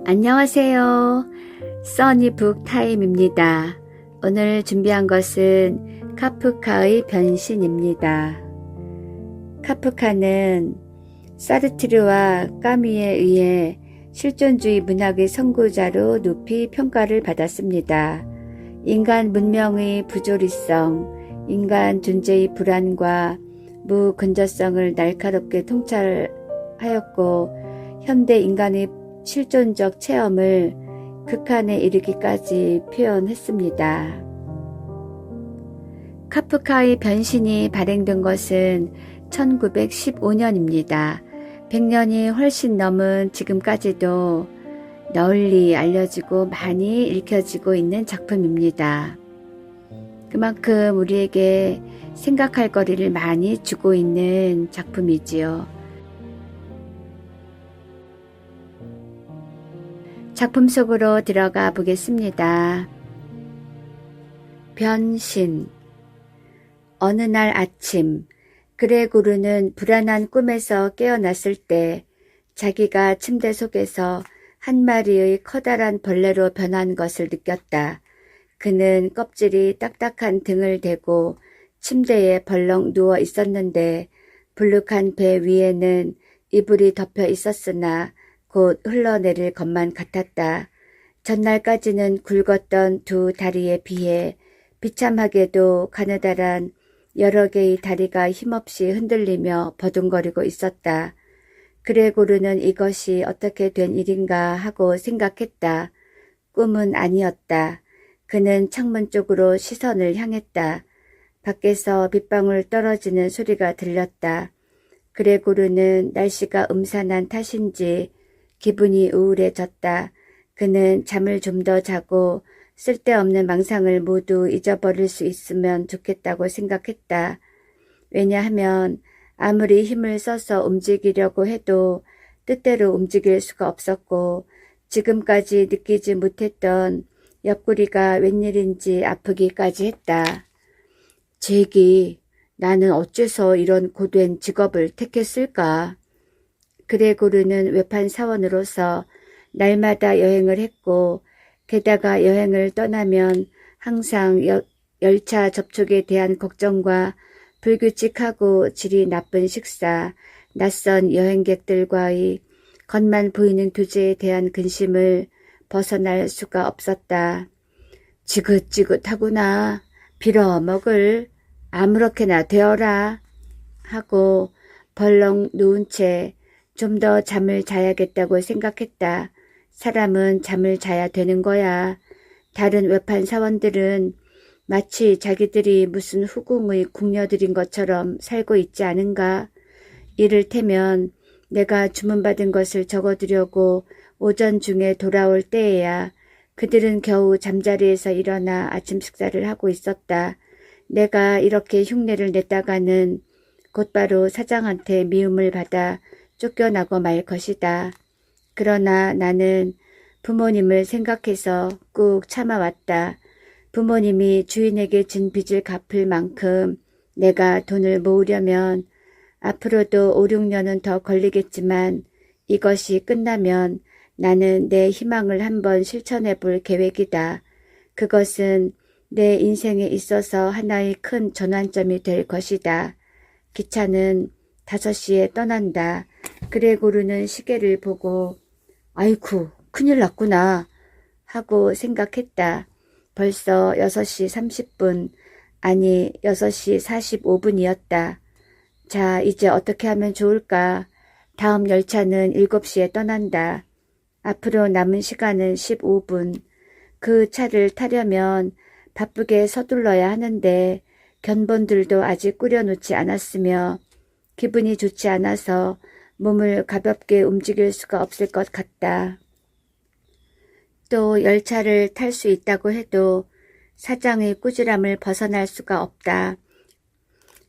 안녕하세요. 써니북 타임입니다. 오늘 준비한 것은 카프카의 변신입니다. 카프카는 사르트르와 까뮈에 의해 실존주의 문학의 선구자로 높이 평가를 받았습니다. 인간 문명의 부조리성, 인간 존재의 불안과 무근저성을 날카롭게 통찰하였고 현대 인간의 실존적 체험을 극한에 이르기까지 표현했습니다. 카프카의 변신이 발행된 것은 1915년입니다. 100년이 훨씬 넘은 지금까지도 널리 알려지고 많이 읽혀지고 있는 작품입니다. 그만큼 우리에게 생각할 거리를 많이 주고 있는 작품이지요. 작품 속으로 들어가 보겠습니다. 변신. 어느 날 아침, 그레고르는 불안한 꿈에서 깨어났을 때 자기가 침대 속에서 한 마리의 커다란 벌레로 변한 것을 느꼈다. 그는 껍질이 딱딱한 등을 대고 침대에 벌렁 누워 있었는데 불룩한 배 위에는 이불이 덮여 있었으나 곧 흘러내릴 것만 같았다. 전날까지는 굵었던 두 다리에 비해 비참하게도 가느다란 여러 개의 다리가 힘없이 흔들리며 버둥거리고 있었다. 그레고르는 이것이 어떻게 된 일인가 하고 생각했다. 꿈은 아니었다. 그는 창문 쪽으로 시선을 향했다. 밖에서 빗방울 떨어지는 소리가 들렸다. 그레고르는 날씨가 음산한 탓인지 기분이 우울해졌다. 그는 잠을 좀 더 자고 쓸데없는 망상을 모두 잊어버릴 수 있으면 좋겠다고 생각했다. 왜냐하면 아무리 힘을 써서 움직이려고 해도 뜻대로 움직일 수가 없었고 지금까지 느끼지 못했던 옆구리가 웬일인지 아프기까지 했다. 제기, 나는 어째서 이런 고된 직업을 택했을까? 그레고르는 외판 사원으로서 날마다 여행을 했고 게다가 여행을 떠나면 항상 열차 접촉에 대한 걱정과 불규칙하고 질이 나쁜 식사, 낯선 여행객들과의 겉만 보이는 교제에 대한 근심을 벗어날 수가 없었다. 지긋지긋하구나. 빌어먹을 아무렇게나 되어라 하고 벌렁 누운 채 좀 더 잠을 자야겠다고 생각했다. 사람은 잠을 자야 되는 거야. 다른 외판 사원들은 마치 자기들이 무슨 후궁의 궁녀들인 것처럼 살고 있지 않은가? 이를테면 내가 주문받은 것을 적어두려고 오전 중에 돌아올 때에야 그들은 겨우 잠자리에서 일어나 아침 식사를 하고 있었다. 내가 이렇게 흉내를 냈다가는 곧바로 사장한테 미움을 받아 쫓겨나고 말 것이다. 그러나 나는 부모님을 생각해서 꾹 참아왔다. 부모님이 주인에게 진 빚을 갚을 만큼 내가 돈을 모으려면 앞으로도 5, 6년은 더 걸리겠지만 이것이 끝나면 나는 내 희망을 한번 실천해 볼 계획이다. 그것은 내 인생에 있어서 하나의 큰 전환점이 될 것이다. 기차는 5시에 떠난다. 그레고르는 시계를 보고 아이쿠 큰일 났구나 하고 생각했다. 벌써 6시 30분 아니 6시 45분이었다. 자 이제 어떻게 하면 좋을까? 다음 열차는 7시에 떠난다. 앞으로 남은 시간은 15분. 그 차를 타려면 바쁘게 서둘러야 하는데 견본들도 아직 꾸려놓지 않았으며 기분이 좋지 않아서 몸을 가볍게 움직일 수가 없을 것 같다. 또 열차를 탈 수 있다고 해도 사장의 꾸지람을 벗어날 수가 없다.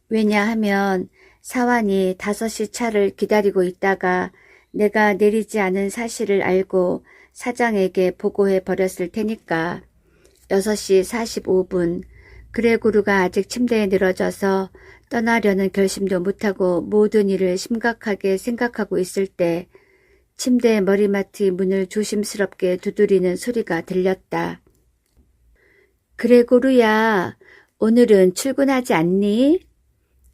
왜냐하면 사환이 5시 차를 기다리고 있다가 내가 내리지 않은 사실을 알고 사장에게 보고해 버렸을 테니까. 6시 45분. 그레고르가 아직 침대에 늘어져서 떠나려는 결심도 못하고 모든 일을 심각하게 생각하고 있을 때 침대 머리맡의 문을 조심스럽게 두드리는 소리가 들렸다. 그레고르야, 오늘은 출근하지 않니?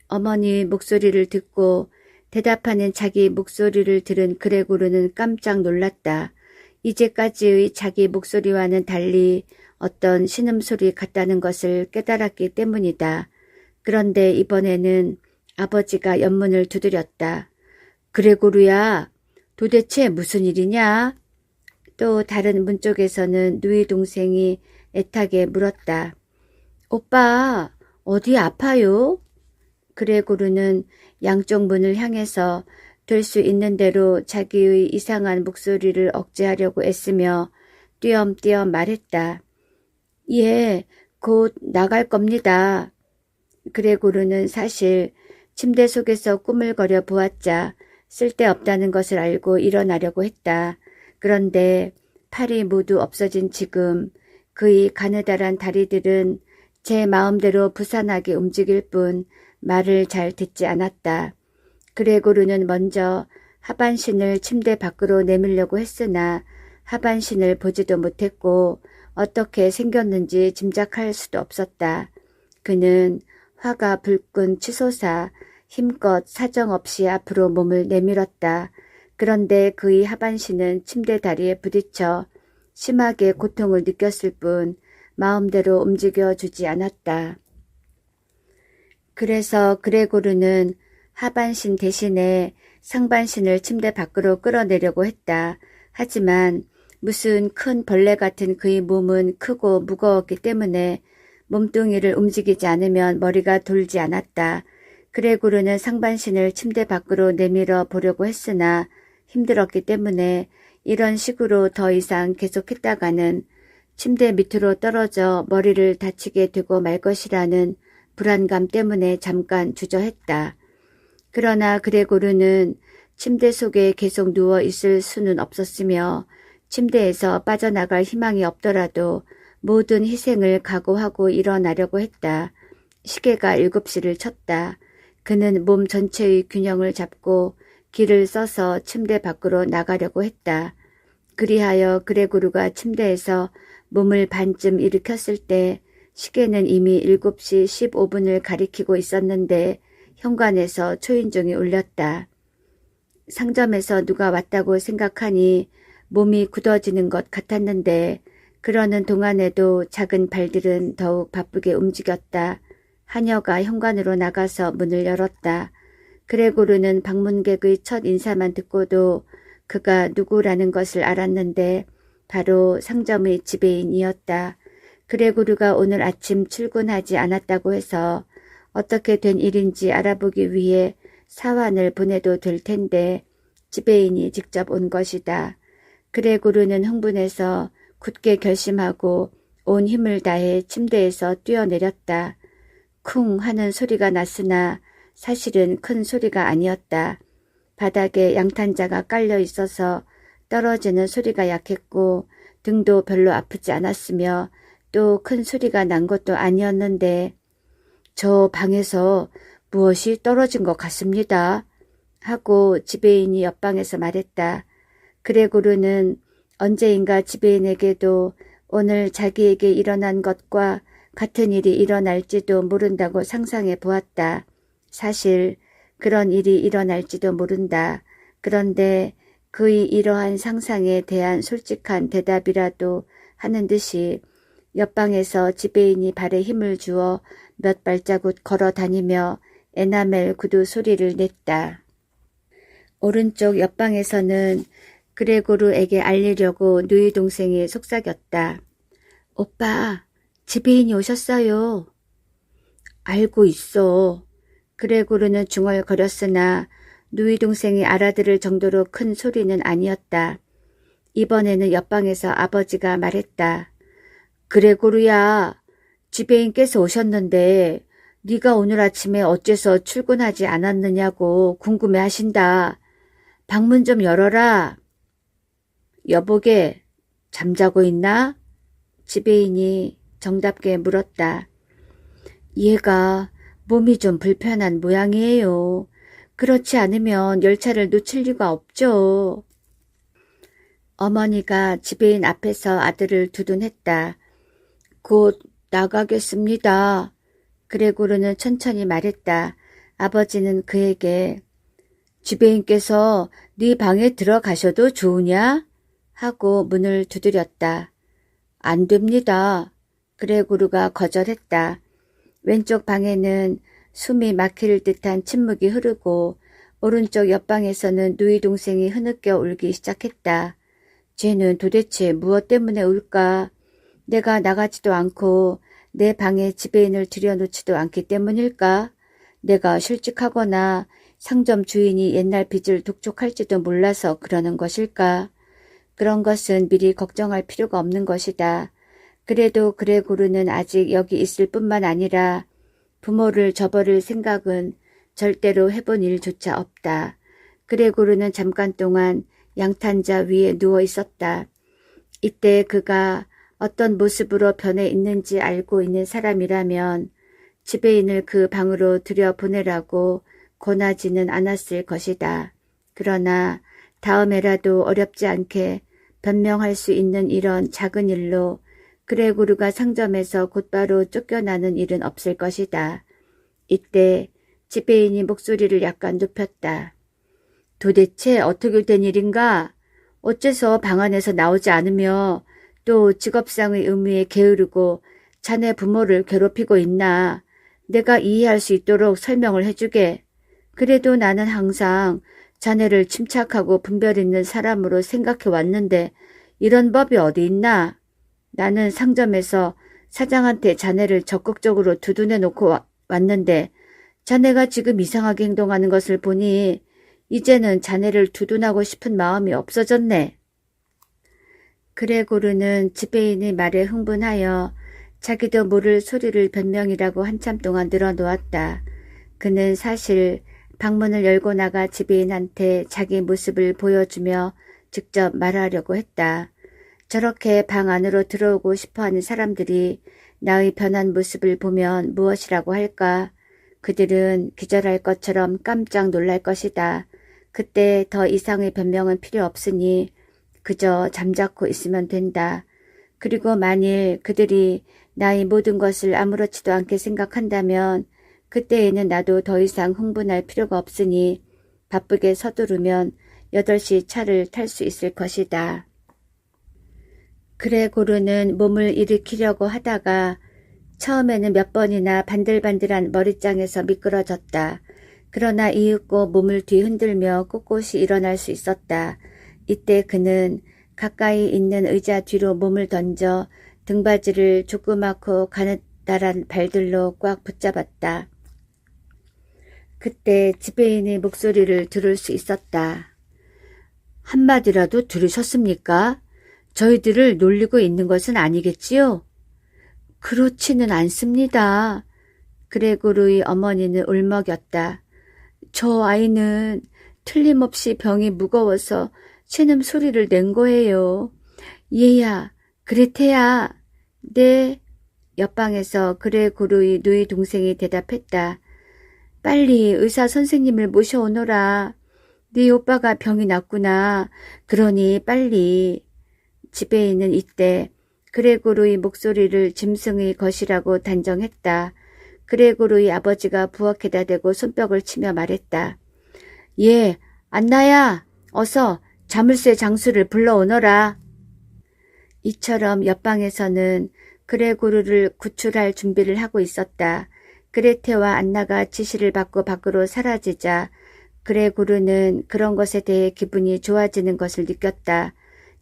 어머니 목소리를 듣고 대답하는 자기 목소리를 들은 그레고르는 깜짝 놀랐다. 이제까지의 자기 목소리와는 달리 어떤 신음소리 같다는 것을 깨달았기 때문이다. 그런데 이번에는 아버지가 옆문을 두드렸다. 그레고르야, 도대체 무슨 일이냐? 또 다른 문 쪽에서는 누이 동생이 애타게 물었다. 오빠, 어디 아파요? 그레고르는 양쪽 문을 향해서 될 수 있는 대로 자기의 이상한 목소리를 억제하려고 애쓰며 띄엄띄엄 말했다. 예, 곧 나갈 겁니다. 그레고르는 사실 침대 속에서 꾸물거려 보았자 쓸데없다는 것을 알고 일어나려고 했다. 그런데 팔이 모두 없어진 지금 그의 가느다란 다리들은 제 마음대로 부산하게 움직일 뿐 말을 잘 듣지 않았다. 그레고르는 먼저 하반신을 침대 밖으로 내밀려고 했으나 하반신을 보지도 못했고 어떻게 생겼는지 짐작할 수도 없었다. 그는 화가 불끈 치솟아 힘껏 사정없이 앞으로 몸을 내밀었다. 그런데 그의 하반신은 침대 다리에 부딪혀 심하게 고통을 느꼈을 뿐 마음대로 움직여주지 않았다. 그래서 그레고르는 하반신 대신에 상반신을 침대 밖으로 끌어내려고 했다. 하지만 무슨 큰 벌레 같은 그의 몸은 크고 무거웠기 때문에 몸뚱이를 움직이지 않으면 머리가 돌지 않았다. 그레고르는 상반신을 침대 밖으로 내밀어 보려고 했으나 힘들었기 때문에 이런 식으로 더 이상 계속했다가는 침대 밑으로 떨어져 머리를 다치게 되고 말 것이라는 불안감 때문에 잠깐 주저했다. 그러나 그레고르는 침대 속에 계속 누워 있을 수는 없었으며 침대에서 빠져나갈 희망이 없더라도 모든 희생을 각오하고 일어나려고 했다. 시계가 7시를 쳤다. 그는 몸 전체의 균형을 잡고 길을 써서 침대 밖으로 나가려고 했다. 그리하여 그레고르가 침대에서 몸을 반쯤 일으켰을 때 시계는 이미 7시 15분을 가리키고 있었는데 현관에서 초인종이 울렸다. 상점에서 누가 왔다고 생각하니 몸이 굳어지는 것 같았는데 그러는 동안에도 작은 발들은 더욱 바쁘게 움직였다. 하녀가 현관으로 나가서 문을 열었다. 그레고르는 방문객의 첫 인사만 듣고도 그가 누구라는 것을 알았는데 바로 상점의 지배인이었다. 그레고르가 오늘 아침 출근하지 않았다고 해서 어떻게 된 일인지 알아보기 위해 사환을 보내도 될 텐데 지배인이 직접 온 것이다. 그레고르는 흥분해서 굳게 결심하고 온 힘을 다해 침대에서 뛰어내렸다. 쿵 하는 소리가 났으나 사실은 큰 소리가 아니었다. 바닥에 양탄자가 깔려 있어서 떨어지는 소리가 약했고 등도 별로 아프지 않았으며 또 큰 소리가 난 것도 아니었는데 저 방에서 무엇이 떨어진 것 같습니다. 하고 지배인이 옆방에서 말했다. 그레고르는 언제인가 지배인에게도 오늘 자기에게 일어난 것과 같은 일이 일어날지도 모른다고 상상해 보았다. 사실 그런 일이 일어날지도 모른다. 그런데 그의 이러한 상상에 대한 솔직한 대답이라도 하는 듯이 옆방에서 지배인이 발에 힘을 주어 몇 발자국 걸어 다니며 에나멜 구두 소리를 냈다. 오른쪽 옆방에서는 그레고르에게 알리려고 누이 동생이 속삭였다. 오빠, 지배인이 오셨어요. 알고 있어. 그레고르는 중얼거렸으나 누이 동생이 알아들을 정도로 큰 소리는 아니었다. 이번에는 옆방에서 아버지가 말했다. 그레고르야, 지배인께서 오셨는데 네가 오늘 아침에 어째서 출근하지 않았느냐고 궁금해하신다. 방문 좀 열어라. 여보게, 잠자고 있나? 지배인이 정답게 물었다. 얘가 몸이 좀 불편한 모양이에요. 그렇지 않으면 열차를 놓칠 리가 없죠. 어머니가 지배인 앞에서 아들을 두둔했다. 곧 나가겠습니다. 그레고르는 천천히 말했다. 아버지는 그에게 지배인께서 네 방에 들어가셔도 좋으냐? 하고 문을 두드렸다. 안 됩니다. 그레고르가 거절했다. 왼쪽 방에는 숨이 막힐 듯한 침묵이 흐르고 오른쪽 옆방에서는 누이 동생이 흐느껴 울기 시작했다. 쟤는 도대체 무엇 때문에 울까? 내가 나가지도 않고 내 방에 지배인을 들여놓지도 않기 때문일까? 내가 실직하거나 상점 주인이 옛날 빚을 독촉할지도 몰라서 그러는 것일까? 그런 것은 미리 걱정할 필요가 없는 것이다. 그래도 그레고르는 아직 여기 있을 뿐만 아니라 부모를 저버릴 생각은 절대로 해본 일조차 없다. 그레고르는 잠깐 동안 양탄자 위에 누워 있었다. 이때 그가 어떤 모습으로 변해 있는지 알고 있는 사람이라면 지배인을 그 방으로 들여보내라고 권하지는 않았을 것이다. 그러나 다음에라도 어렵지 않게 변명할 수 있는 이런 작은 일로 그레고르가 상점에서 곧바로 쫓겨나는 일은 없을 것이다. 이때 지배인이 목소리를 약간 높였다. 도대체 어떻게 된 일인가? 어째서 방 안에서 나오지 않으며 또 직업상의 의무에 게으르고 자네 부모를 괴롭히고 있나? 내가 이해할 수 있도록 설명을 해주게. 그래도 나는 항상 자네를 침착하고 분별 있는 사람으로 생각해 왔는데 이런 법이 어디 있나? 나는 상점에서 사장한테 자네를 적극적으로 두둔해 놓고 왔는데 자네가 지금 이상하게 행동하는 것을 보니 이제는 자네를 두둔하고 싶은 마음이 없어졌네. 그레고르는 지배인의 말에 흥분하여 자기도 모를 소리를 변명이라고 한참 동안 늘어놓았다. 그는 사실 방문을 열고 나가 지배인한테 자기 모습을 보여주며 직접 말하려고 했다. 저렇게 방 안으로 들어오고 싶어하는 사람들이 나의 변한 모습을 보면 무엇이라고 할까? 그들은 기절할 것처럼 깜짝 놀랄 것이다. 그때 더 이상의 변명은 필요 없으니 그저 잠자코 있으면 된다. 그리고 만일 그들이 나의 모든 것을 아무렇지도 않게 생각한다면 그때에는 나도 더 이상 흥분할 필요가 없으니 바쁘게 서두르면 8시 차를 탈 수 있을 것이다. 그레고르는 몸을 일으키려고 하다가 처음에는 몇 번이나 반들반들한 머리장에서 미끄러졌다. 그러나 이윽고 몸을 뒤흔들며 꼿꼿이 일어날 수 있었다. 이때 그는 가까이 있는 의자 뒤로 몸을 던져 등받이를 조그맣고 가느다란 발들로 꽉 붙잡았다. 그때 지배인의 목소리를 들을 수 있었다. 한마디라도 들으셨습니까? 저희들을 놀리고 있는 것은 아니겠지요? 그렇지는 않습니다. 그레고르의 어머니는 울먹였다. 저 아이는 틀림없이 병이 무거워서 신음 소리를 낸 거예요. 얘야, 그레테야. 네. 옆방에서 그레고르의 누이 동생이 대답했다. 빨리 의사 선생님을 모셔오너라. 네 오빠가 병이 났구나. 그러니 빨리. 지배인은 이때 그레고르의 목소리를 짐승의 것이라고 단정했다. 그레고르의 아버지가 부엌에다 대고 손뼉을 치며 말했다. 예, 안나야, 어서 자물쇠 장수를 불러오너라. 이처럼 옆방에서는 그레고르를 구출할 준비를 하고 있었다. 그레테와 안나가 지시를 받고 밖으로 사라지자 그레고르는 그런 것에 대해 기분이 좋아지는 것을 느꼈다.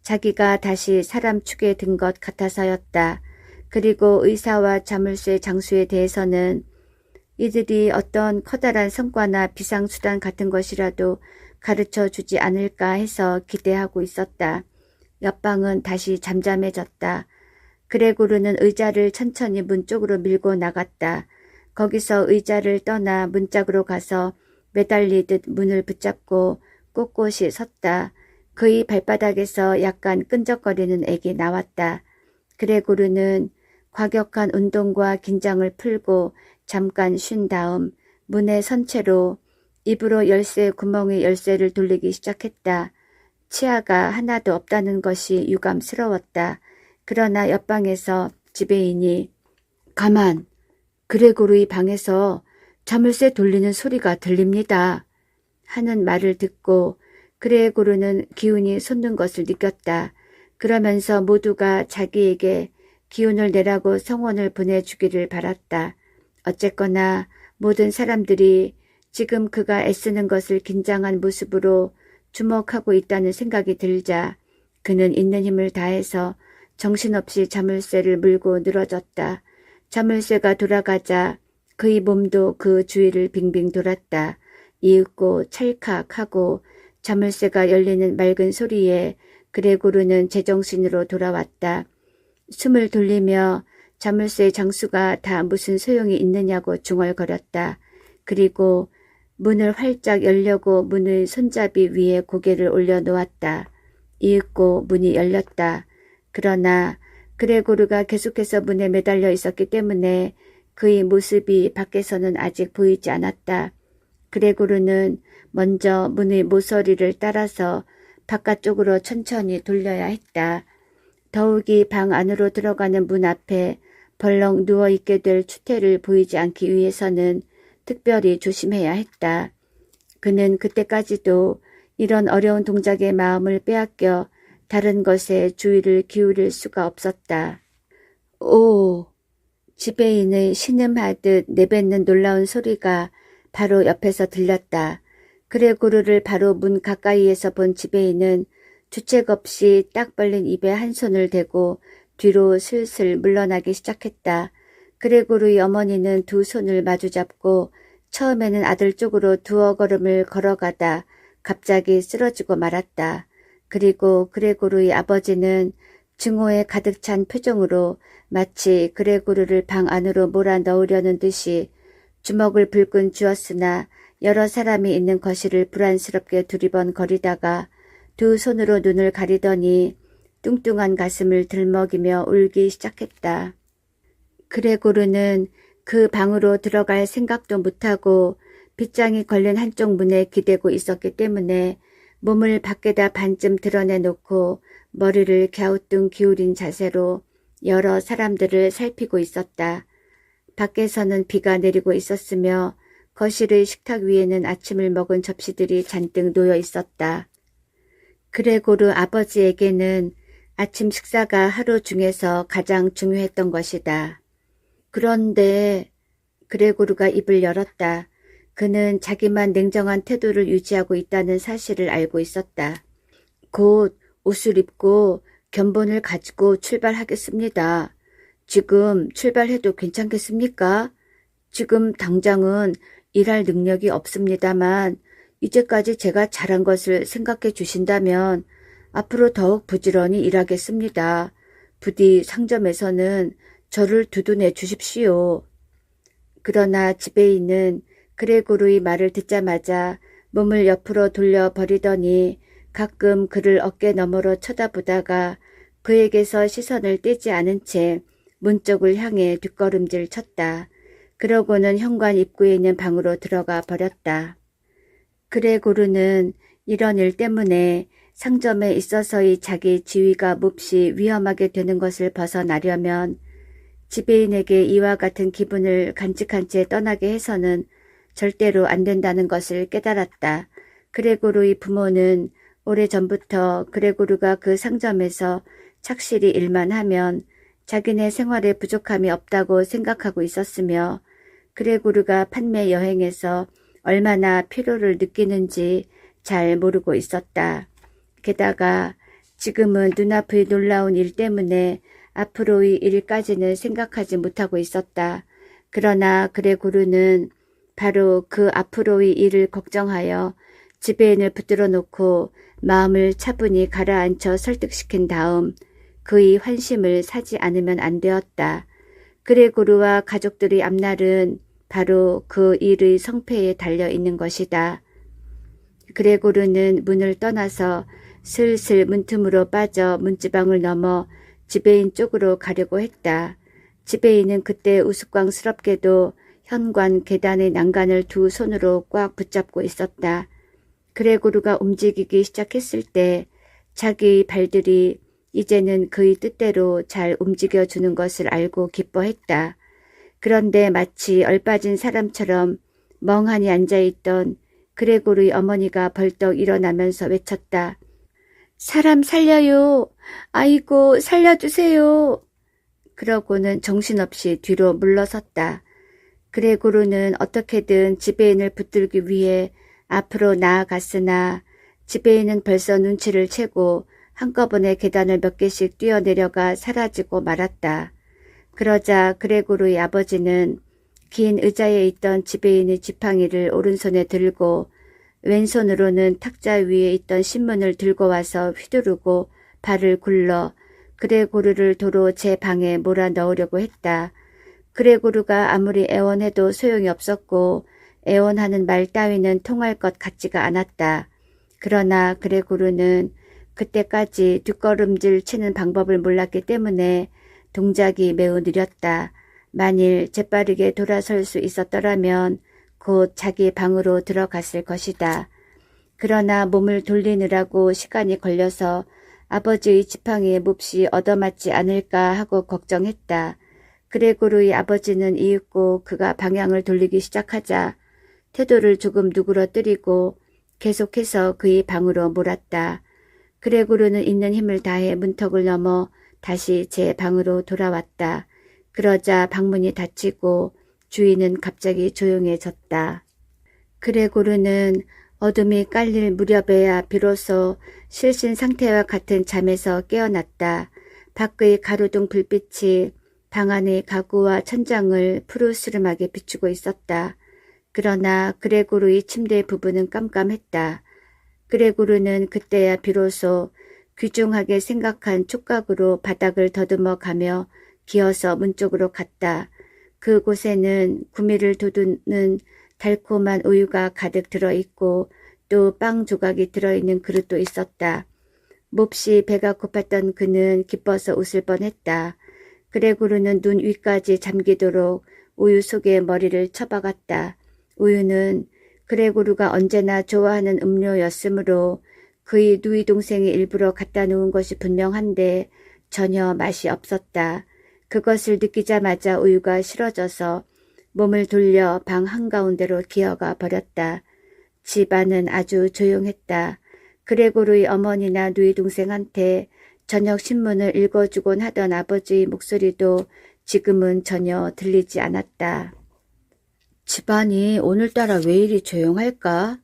자기가 다시 사람 축에 든 것 같아서였다. 그리고 의사와 자물쇠 장수에 대해서는 이들이 어떤 커다란 성과나 비상수단 같은 것이라도 가르쳐 주지 않을까 해서 기대하고 있었다. 옆방은 다시 잠잠해졌다. 그레고르는 의자를 천천히 문 쪽으로 밀고 나갔다. 거기서 의자를 떠나 문짝으로 가서 매달리듯 문을 붙잡고 꼿꼿이 섰다. 그의 발바닥에서 약간 끈적거리는 액이 나왔다. 그레고르는 과격한 운동과 긴장을 풀고 잠깐 쉰 다음 문에 선 채로 입으로 열쇠 구멍의 열쇠를 돌리기 시작했다. 치아가 하나도 없다는 것이 유감스러웠다. 그러나 옆방에서 지배인이 가만, 그레고르의 방에서 자물쇠 돌리는 소리가 들립니다. 하는 말을 듣고 그레고르는 기운이 솟는 것을 느꼈다. 그러면서 모두가 자기에게 기운을 내라고 성원을 보내주기를 바랐다. 어쨌거나 모든 사람들이 지금 그가 애쓰는 것을 긴장한 모습으로 주목하고 있다는 생각이 들자 그는 있는 힘을 다해서 정신없이 자물쇠를 물고 늘어졌다. 자물쇠가 돌아가자 그의 몸도 그 주위를 빙빙 돌았다. 이윽고 찰칵하고 자물쇠가 열리는 맑은 소리에 그레고르는 제정신으로 돌아왔다. 숨을 돌리며 자물쇠의 장수가 다 무슨 소용이 있느냐고 중얼거렸다. 그리고 문을 활짝 열려고 문의 손잡이 위에 고개를 올려놓았다. 이윽고 문이 열렸다. 그러나 그레고르가 계속해서 문에 매달려 있었기 때문에 그의 모습이 밖에서는 아직 보이지 않았다. 그레고르는 먼저 문의 모서리를 따라서 바깥쪽으로 천천히 돌려야 했다. 더욱이 방 안으로 들어가는 문 앞에 벌렁 누워있게 될 추태를 보이지 않기 위해서는 특별히 조심해야 했다. 그는 그때까지도 이런 어려운 동작에 마음을 빼앗겨 다른 것에 주의를 기울일 수가 없었다. 오! 지배인의 신음하듯 내뱉는 놀라운 소리가 바로 옆에서 들렸다. 그레고르를 바로 문 가까이에서 본 지배인은 주책 없이 딱 벌린 입에 한 손을 대고 뒤로 슬슬 물러나기 시작했다. 그레고르의 어머니는 두 손을 마주잡고 처음에는 아들 쪽으로 두어 걸음을 걸어가다 갑자기 쓰러지고 말았다. 그리고 그레고르의 아버지는 증오에 가득 찬 표정으로 마치 그레고르를 방 안으로 몰아넣으려는 듯이 주먹을 불끈 쥐었으나 여러 사람이 있는 거실을 불안스럽게 두리번거리다가 두 손으로 눈을 가리더니 뚱뚱한 가슴을 들먹이며 울기 시작했다. 그레고르는 그 방으로 들어갈 생각도 못하고 빗장이 걸린 한쪽 문에 기대고 있었기 때문에 몸을 밖에다 반쯤 드러내놓고 머리를 갸우뚱 기울인 자세로 여러 사람들을 살피고 있었다. 밖에서는 비가 내리고 있었으며 거실의 식탁 위에는 아침을 먹은 접시들이 잔뜩 놓여 있었다. 그레고르 아버지에게는 아침 식사가 하루 중에서 가장 중요했던 것이다. 그런데 그레고르가 입을 열었다. 그는 자기만 냉정한 태도를 유지하고 있다는 사실을 알고 있었다. 곧 옷을 입고 견본을 가지고 출발하겠습니다. 지금 출발해도 괜찮겠습니까? 지금 당장은 일할 능력이 없습니다만 이제까지 제가 잘한 것을 생각해 주신다면 앞으로 더욱 부지런히 일하겠습니다. 부디 상점에서는 저를 두둔해 주십시오. 그러나 지배인은 그레고르의 말을 듣자마자 몸을 옆으로 돌려버리더니 가끔 그를 어깨 너머로 쳐다보다가 그에게서 시선을 떼지 않은 채 문 쪽을 향해 뒷걸음질 쳤다. 그러고는 현관 입구에 있는 방으로 들어가 버렸다. 그레고르는 이런 일 때문에 상점에 있어서의 자기 지위가 몹시 위험하게 되는 것을 벗어나려면 지배인에게 이와 같은 기분을 간직한 채 떠나게 해서는 절대로 안 된다는 것을 깨달았다. 그레고르의 부모는 오래전부터 그레고르가 그 상점에서 착실히 일만 하면 자기네 생활에 부족함이 없다고 생각하고 있었으며 그레고르가 판매 여행에서 얼마나 피로를 느끼는지 잘 모르고 있었다. 게다가 지금은 눈앞의 놀라운 일 때문에 앞으로의 일까지는 생각하지 못하고 있었다. 그러나 그레고르는 바로 그 앞으로의 일을 걱정하여 지배인을 붙들어 놓고 마음을 차분히 가라앉혀 설득시킨 다음 그의 환심을 사지 않으면 안 되었다. 그레고르와 가족들의 앞날은 바로 그 일의 성패에 달려 있는 것이다. 그레고르는 문을 떠나서 슬슬 문틈으로 빠져 문지방을 넘어 지배인 쪽으로 가려고 했다. 지배인은 그때 우스꽝스럽게도 현관 계단의 난간을 두 손으로 꽉 붙잡고 있었다. 그레고르가 움직이기 시작했을 때 자기의 발들이 이제는 그의 뜻대로 잘 움직여주는 것을 알고 기뻐했다. 그런데 마치 얼빠진 사람처럼 멍하니 앉아있던 그레고르의 어머니가 벌떡 일어나면서 외쳤다. 사람 살려요. 아이고 살려주세요. 그러고는 정신없이 뒤로 물러섰다. 그레고르는 어떻게든 지배인을 붙들기 위해 앞으로 나아갔으나 지배인은 벌써 눈치를 채고 한꺼번에 계단을 몇 개씩 뛰어내려가 사라지고 말았다. 그러자 그레고르의 아버지는 긴 의자에 있던 지배인의 지팡이를 오른손에 들고 왼손으로는 탁자 위에 있던 신문을 들고 와서 휘두르고 발을 굴러 그레고르를 도로 제 방에 몰아넣으려고 했다. 그레고르가 아무리 애원해도 소용이 없었고 애원하는 말 따위는 통할 것 같지가 않았다. 그러나 그레고르는 그때까지 뒷걸음질 치는 방법을 몰랐기 때문에 동작이 매우 느렸다. 만일 재빠르게 돌아설 수 있었더라면 곧 자기 방으로 들어갔을 것이다. 그러나 몸을 돌리느라고 시간이 걸려서 아버지의 지팡이에 몹시 얻어맞지 않을까 하고 걱정했다. 그레고르의 아버지는 이윽고 그가 방향을 돌리기 시작하자 태도를 조금 누그러뜨리고 계속해서 그의 방으로 몰았다. 그레고르는 있는 힘을 다해 문턱을 넘어 다시 제 방으로 돌아왔다. 그러자 방문이 닫히고 주인은 갑자기 조용해졌다. 그레고르는 어둠이 깔릴 무렵에야 비로소 실신 상태와 같은 잠에서 깨어났다. 밖의 가로등 불빛이 방 안의 가구와 천장을 푸르스름하게 비추고 있었다. 그러나 그레고르의 침대 부분은 깜깜했다. 그레고르는 그때야 비로소 귀중하게 생각한 촉각으로 바닥을 더듬어 가며 기어서 문 쪽으로 갔다. 그곳에는 구미를 돋우는 달콤한 우유가 가득 들어있고 또 빵 조각이 들어있는 그릇도 있었다. 몹시 배가 고팠던 그는 기뻐서 웃을 뻔했다. 그레고르는 눈 위까지 잠기도록 우유 속에 머리를 쳐박았다. 우유는 그레고르가 언제나 좋아하는 음료였으므로 그의 누이 동생이 일부러 갖다 놓은 것이 분명한데 전혀 맛이 없었다. 그것을 느끼자마자 우유가 싫어져서 몸을 돌려 방 한가운데로 기어가 버렸다. 집안은 아주 조용했다. 그레고르의 어머니나 누이 동생한테 저녁 신문을 읽어주곤 하던 아버지의 목소리도 지금은 전혀 들리지 않았다. 집안이 오늘따라 왜 이리 조용할까?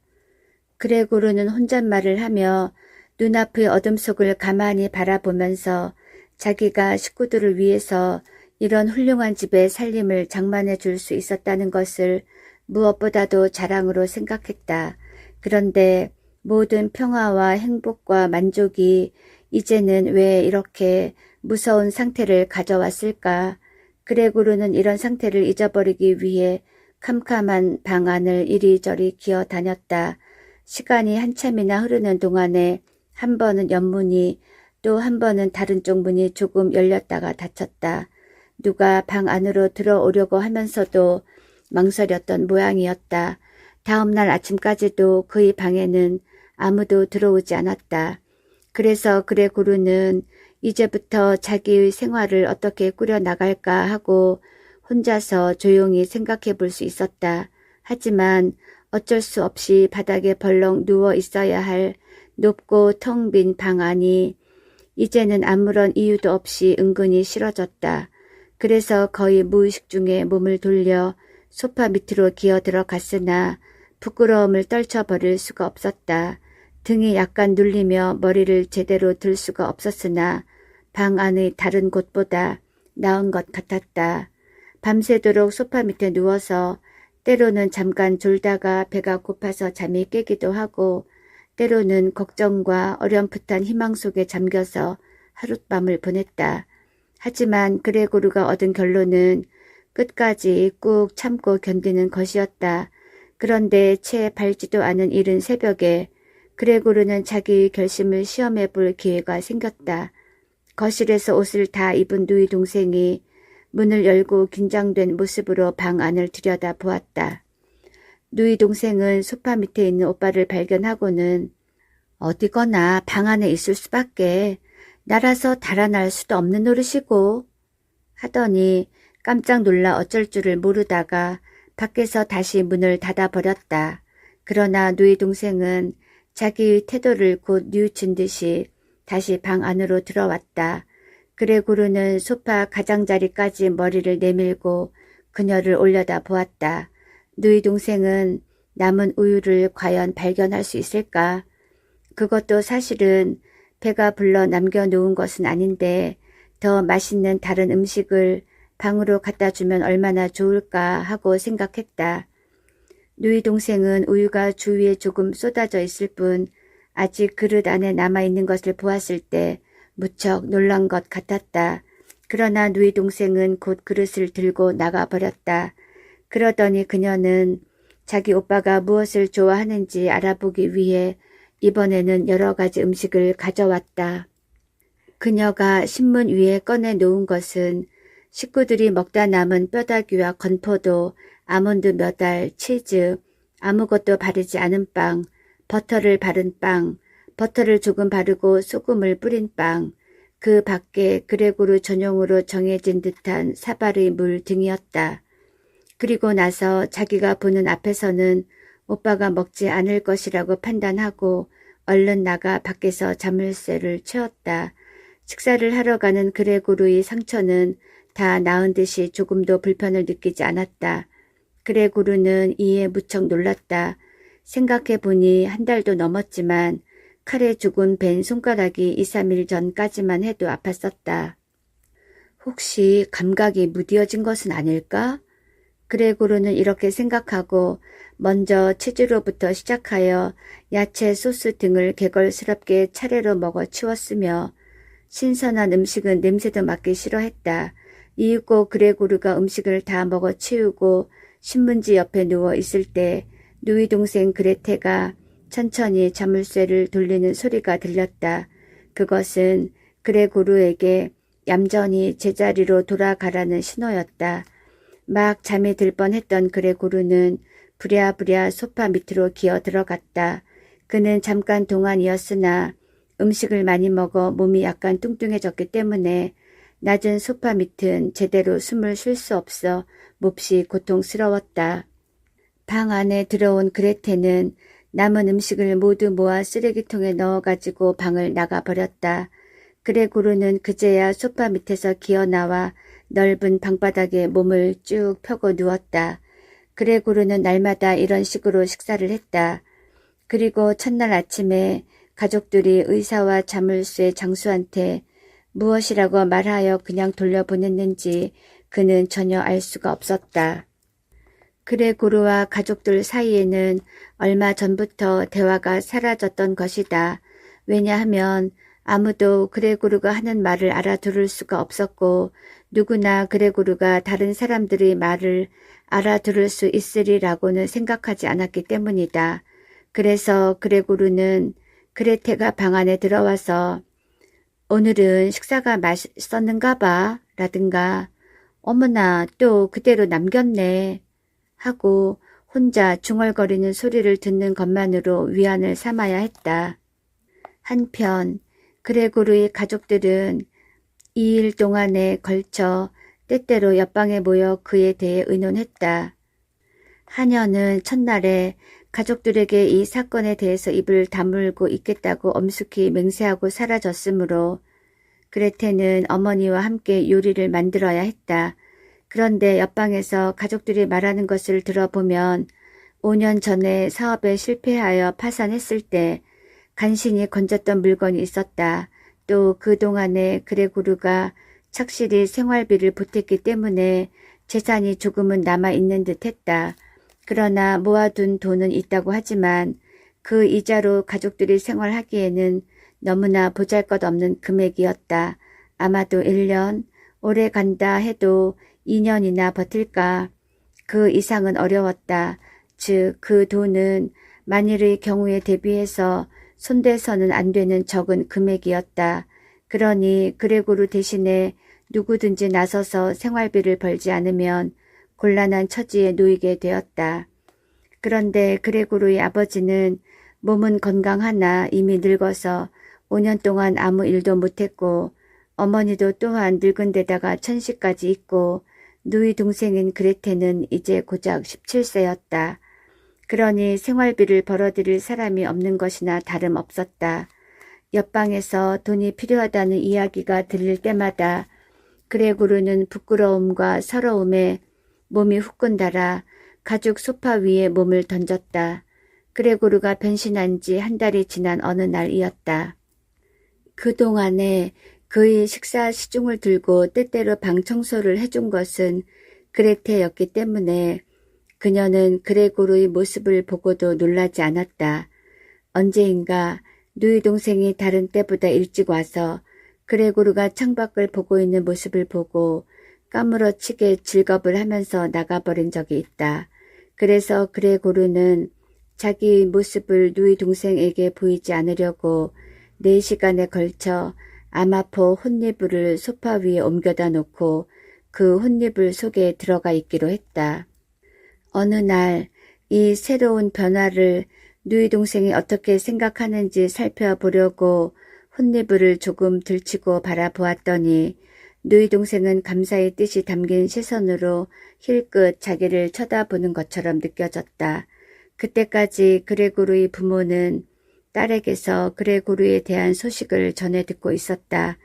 그레고르는 혼잣말을 하며 눈앞의 어둠 속을 가만히 바라보면서 자기가 식구들을 위해서 이런 훌륭한 집의 살림을 장만해 줄 수 있었다는 것을 무엇보다도 자랑으로 생각했다. 그런데 모든 평화와 행복과 만족이 이제는 왜 이렇게 무서운 상태를 가져왔을까? 그레고르는 이런 상태를 잊어버리기 위해 캄캄한 방 안을 이리저리 기어 다녔다. 시간이 한참이나 흐르는 동안에 한 번은 옆문이 또 한 번은 다른 쪽 문이 조금 열렸다가 닫혔다. 누가 방 안으로 들어오려고 하면서도 망설였던 모양이었다. 다음 날 아침까지도 그의 방에는 아무도 들어오지 않았다. 그래서 그레고르는 이제부터 자기의 생활을 어떻게 꾸려나갈까 하고 혼자서 조용히 생각해 볼 수 있었다. 하지만 어쩔 수 없이 바닥에 벌렁 누워 있어야 할 높고 텅 빈 방 안이 이제는 아무런 이유도 없이 은근히 싫어졌다. 그래서 거의 무의식 중에 몸을 돌려 소파 밑으로 기어 들어갔으나 부끄러움을 떨쳐버릴 수가 없었다. 등이 약간 눌리며 머리를 제대로 들 수가 없었으나 방 안의 다른 곳보다 나은 것 같았다. 밤새도록 소파 밑에 누워서 때로는 잠깐 졸다가 배가 고파서 잠이 깨기도 하고 때로는 걱정과 어렴풋한 희망 속에 잠겨서 하룻밤을 보냈다. 하지만 그레고르가 얻은 결론은 끝까지 꾹 참고 견디는 것이었다. 그런데 채 밝지도 않은 이른 새벽에 그레고르는 자기의 결심을 시험해 볼 기회가 생겼다. 거실에서 옷을 다 입은 누이 동생이 문을 열고 긴장된 모습으로 방 안을 들여다 보았다. 누이 동생은 소파 밑에 있는 오빠를 발견하고는 어디거나 방 안에 있을 수밖에 날아서 달아날 수도 없는 노릇이고 하더니 깜짝 놀라 어쩔 줄을 모르다가 밖에서 다시 문을 닫아버렸다. 그러나 누이 동생은 자기의 태도를 곧 뉘우친 듯이 다시 방 안으로 들어왔다. 그레고르는 소파 가장자리까지 머리를 내밀고 그녀를 올려다 보았다. 누이 동생은 남은 우유를 과연 발견할 수 있을까? 그것도 사실은 배가 불러 남겨놓은 것은 아닌데 더 맛있는 다른 음식을 방으로 갖다 주면 얼마나 좋을까 하고 생각했다. 누이 동생은 우유가 주위에 조금 쏟아져 있을 뿐 아직 그릇 안에 남아있는 것을 보았을 때 무척 놀란 것 같았다. 그러나 누이 동생은 곧 그릇을 들고 나가버렸다. 그러더니 그녀는 자기 오빠가 무엇을 좋아하는지 알아보기 위해 이번에는 여러 가지 음식을 가져왔다. 그녀가 신문 위에 꺼내놓은 것은 식구들이 먹다 남은 뼈다귀와 건포도, 아몬드 몇 알, 치즈, 아무것도 바르지 않은 빵, 버터를 바른 빵, 버터를 조금 바르고 소금을 뿌린 빵, 그 밖에 그레고르 전용으로 정해진 듯한 사발의 물 등이었다. 그리고 나서 자기가 보는 앞에서는 오빠가 먹지 않을 것이라고 판단하고 얼른 나가 밖에서 자물쇠를 채웠다. 식사를 하러 가는 그레고르의 상처는 다 나은 듯이 조금도 불편을 느끼지 않았다. 그레고르는 이에 무척 놀랐다. 생각해보니 한 달도 넘었지만 칼에 죽은 벤 손가락이 2, 3일 전까지만 해도 아팠었다. 혹시 감각이 무뎌진 것은 아닐까? 그레고르는 이렇게 생각하고 먼저 치즈로부터 시작하여 야채 소스 등을 개걸스럽게 차례로 먹어 치웠으며 신선한 음식은 냄새도 맡기 싫어했다. 이윽고 그레고르가 음식을 다 먹어 치우고 신문지 옆에 누워 있을 때 누이 동생 그레테가 천천히 자물쇠를 돌리는 소리가 들렸다. 그것은 그레고르에게 얌전히 제자리로 돌아가라는 신호였다. 막 잠이 들 뻔했던 그레고르는 부랴부랴 소파 밑으로 기어 들어갔다. 그는 잠깐 동안이었으나 음식을 많이 먹어 몸이 약간 뚱뚱해졌기 때문에 낮은 소파 밑은 제대로 숨을 쉴 수 없어 몹시 고통스러웠다. 방 안에 들어온 그레테는 남은 음식을 모두 모아 쓰레기통에 넣어가지고 방을 나가버렸다. 그레고르는 그제야 소파 밑에서 기어나와 넓은 방바닥에 몸을 쭉 펴고 누웠다. 그레고르는 날마다 이런 식으로 식사를 했다. 그리고 첫날 아침에 가족들이 의사와 자물쇠 장수한테 무엇이라고 말하여 그냥 돌려보냈는지 그는 전혀 알 수가 없었다. 그레고르와 가족들 사이에는 얼마 전부터 대화가 사라졌던 것이다. 왜냐하면 아무도 그레고르가 하는 말을 알아들을 수가 없었고 누구나 그레고르가 다른 사람들의 말을 알아들을 수 있으리라고는 생각하지 않았기 때문이다. 그래서 그레고르는 그레테가 방 안에 들어와서 오늘은 식사가 맛있었는가 봐 라든가 어머나 또 그대로 남겼네 하고 혼자 중얼거리는 소리를 듣는 것만으로 위안을 삼아야 했다. 한편 그레고르의 가족들은 2일 동안에 걸쳐 때때로 옆방에 모여 그에 대해 의논했다. 하녀는 첫날에 가족들에게 이 사건에 대해서 입을 다물고 있겠다고 엄숙히 맹세하고 사라졌으므로 그레테는 어머니와 함께 요리를 만들어야 했다. 그런데 옆방에서 가족들이 말하는 것을 들어보면 5년 전에 사업에 실패하여 파산했을 때 간신히 건졌던 물건이 있었다. 또 그동안에 그레고르가 착실히 생활비를 보탰기 때문에 재산이 조금은 남아있는 듯 했다. 그러나 모아둔 돈은 있다고 하지만 그 이자로 가족들이 생활하기에는 너무나 보잘것없는 금액이었다. 아마도 1년, 오래 간다 해도 2년이나 버틸까. 그 이상은 어려웠다. 즉 그 돈은 만일의 경우에 대비해서 손대서는 안 되는 적은 금액이었다. 그러니 그레고르 대신에 누구든지 나서서 생활비를 벌지 않으면 곤란한 처지에 놓이게 되었다. 그런데 그레고르의 아버지는 몸은 건강하나 이미 늙어서 5년 동안 아무 일도 못했고 어머니도 또한 늙은 데다가 천식까지 있고 누이 동생인 그레테는 이제 고작 17세였다. 그러니 생활비를 벌어들일 사람이 없는 것이나 다름없었다. 옆방에서 돈이 필요하다는 이야기가 들릴 때마다 그레고르는 부끄러움과 서러움에 몸이 후끈 달아 가죽 소파 위에 몸을 던졌다. 그레고르가 변신한 지 한 달이 지난 어느 날이었다. 그동안에 그의 식사 시중을 들고 때때로 방 청소를 해준 것은 그레테였기 때문에 그녀는 그레고르의 모습을 보고도 놀라지 않았다. 언제인가 누이 동생이 다른 때보다 일찍 와서 그레고르가 창밖을 보고 있는 모습을 보고 까무러치게 즐겁을 하면서 나가버린 적이 있다. 그래서 그레고르는 자기 모습을 누이 동생에게 보이지 않으려고 4시간에 걸쳐 아마포 혼이불을 소파 위에 옮겨다 놓고 그 혼이불 속에 들어가 있기로 했다. 어느 날 이 새로운 변화를 누이 동생이 어떻게 생각하는지 살펴보려고 혼이불을 조금 들치고 바라보았더니 누이 동생은 감사의 뜻이 담긴 시선으로 힐끗 자기를 쳐다보는 것처럼 느껴졌다. 그때까지 그레고르의 부모는 딸에게서 그레고르에 대한 소식을 전해 듣고 있었다.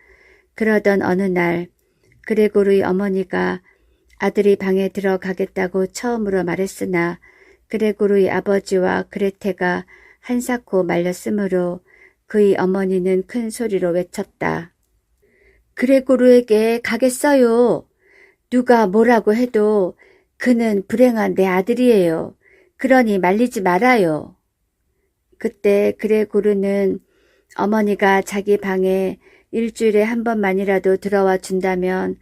그러던 어느 날 그레고르의 어머니가 아들이 방에 들어가겠다고 처음으로 말했으나 그레고르의 아버지와 그레테가 한사코 말렸으므로 그의 어머니는 큰 소리로 외쳤다. 그레고르에게 가겠어요. 누가 뭐라고 해도 그는 불행한 내 아들이에요. 그러니 말리지 말아요. 그때 그레고르는 어머니가 자기 방에 일주일에 한 번만이라도 들어와 준다면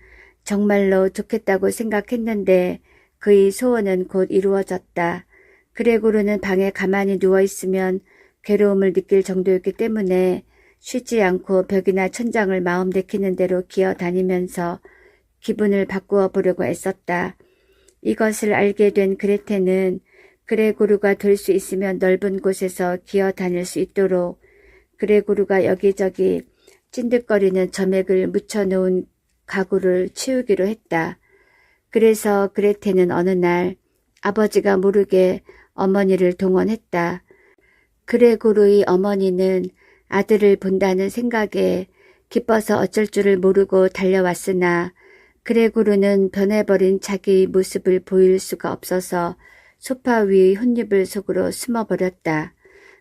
정말로 좋겠다고 생각했는데 그의 소원은 곧 이루어졌다. 그레고르는 방에 가만히 누워있으면 괴로움을 느낄 정도였기 때문에 쉬지 않고 벽이나 천장을 마음 내키는 대로 기어다니면서 기분을 바꾸어 보려고 애썼다. 이것을 알게 된 그레테는 그레고르가 될 수 있으면 넓은 곳에서 기어다닐 수 있도록 그레고르가 여기저기 찐득거리는 점액을 묻혀놓은 가구를 치우기로 했다. 그래서 그레테는 어느 날 아버지가 모르게 어머니를 동원했다. 그레고르의 어머니는 아들을 본다는 생각에 기뻐서 어쩔 줄을 모르고 달려왔으나 그레고르는 변해버린 자기의 모습을 보일 수가 없어서 소파 위의 혼이불 속으로 숨어버렸다.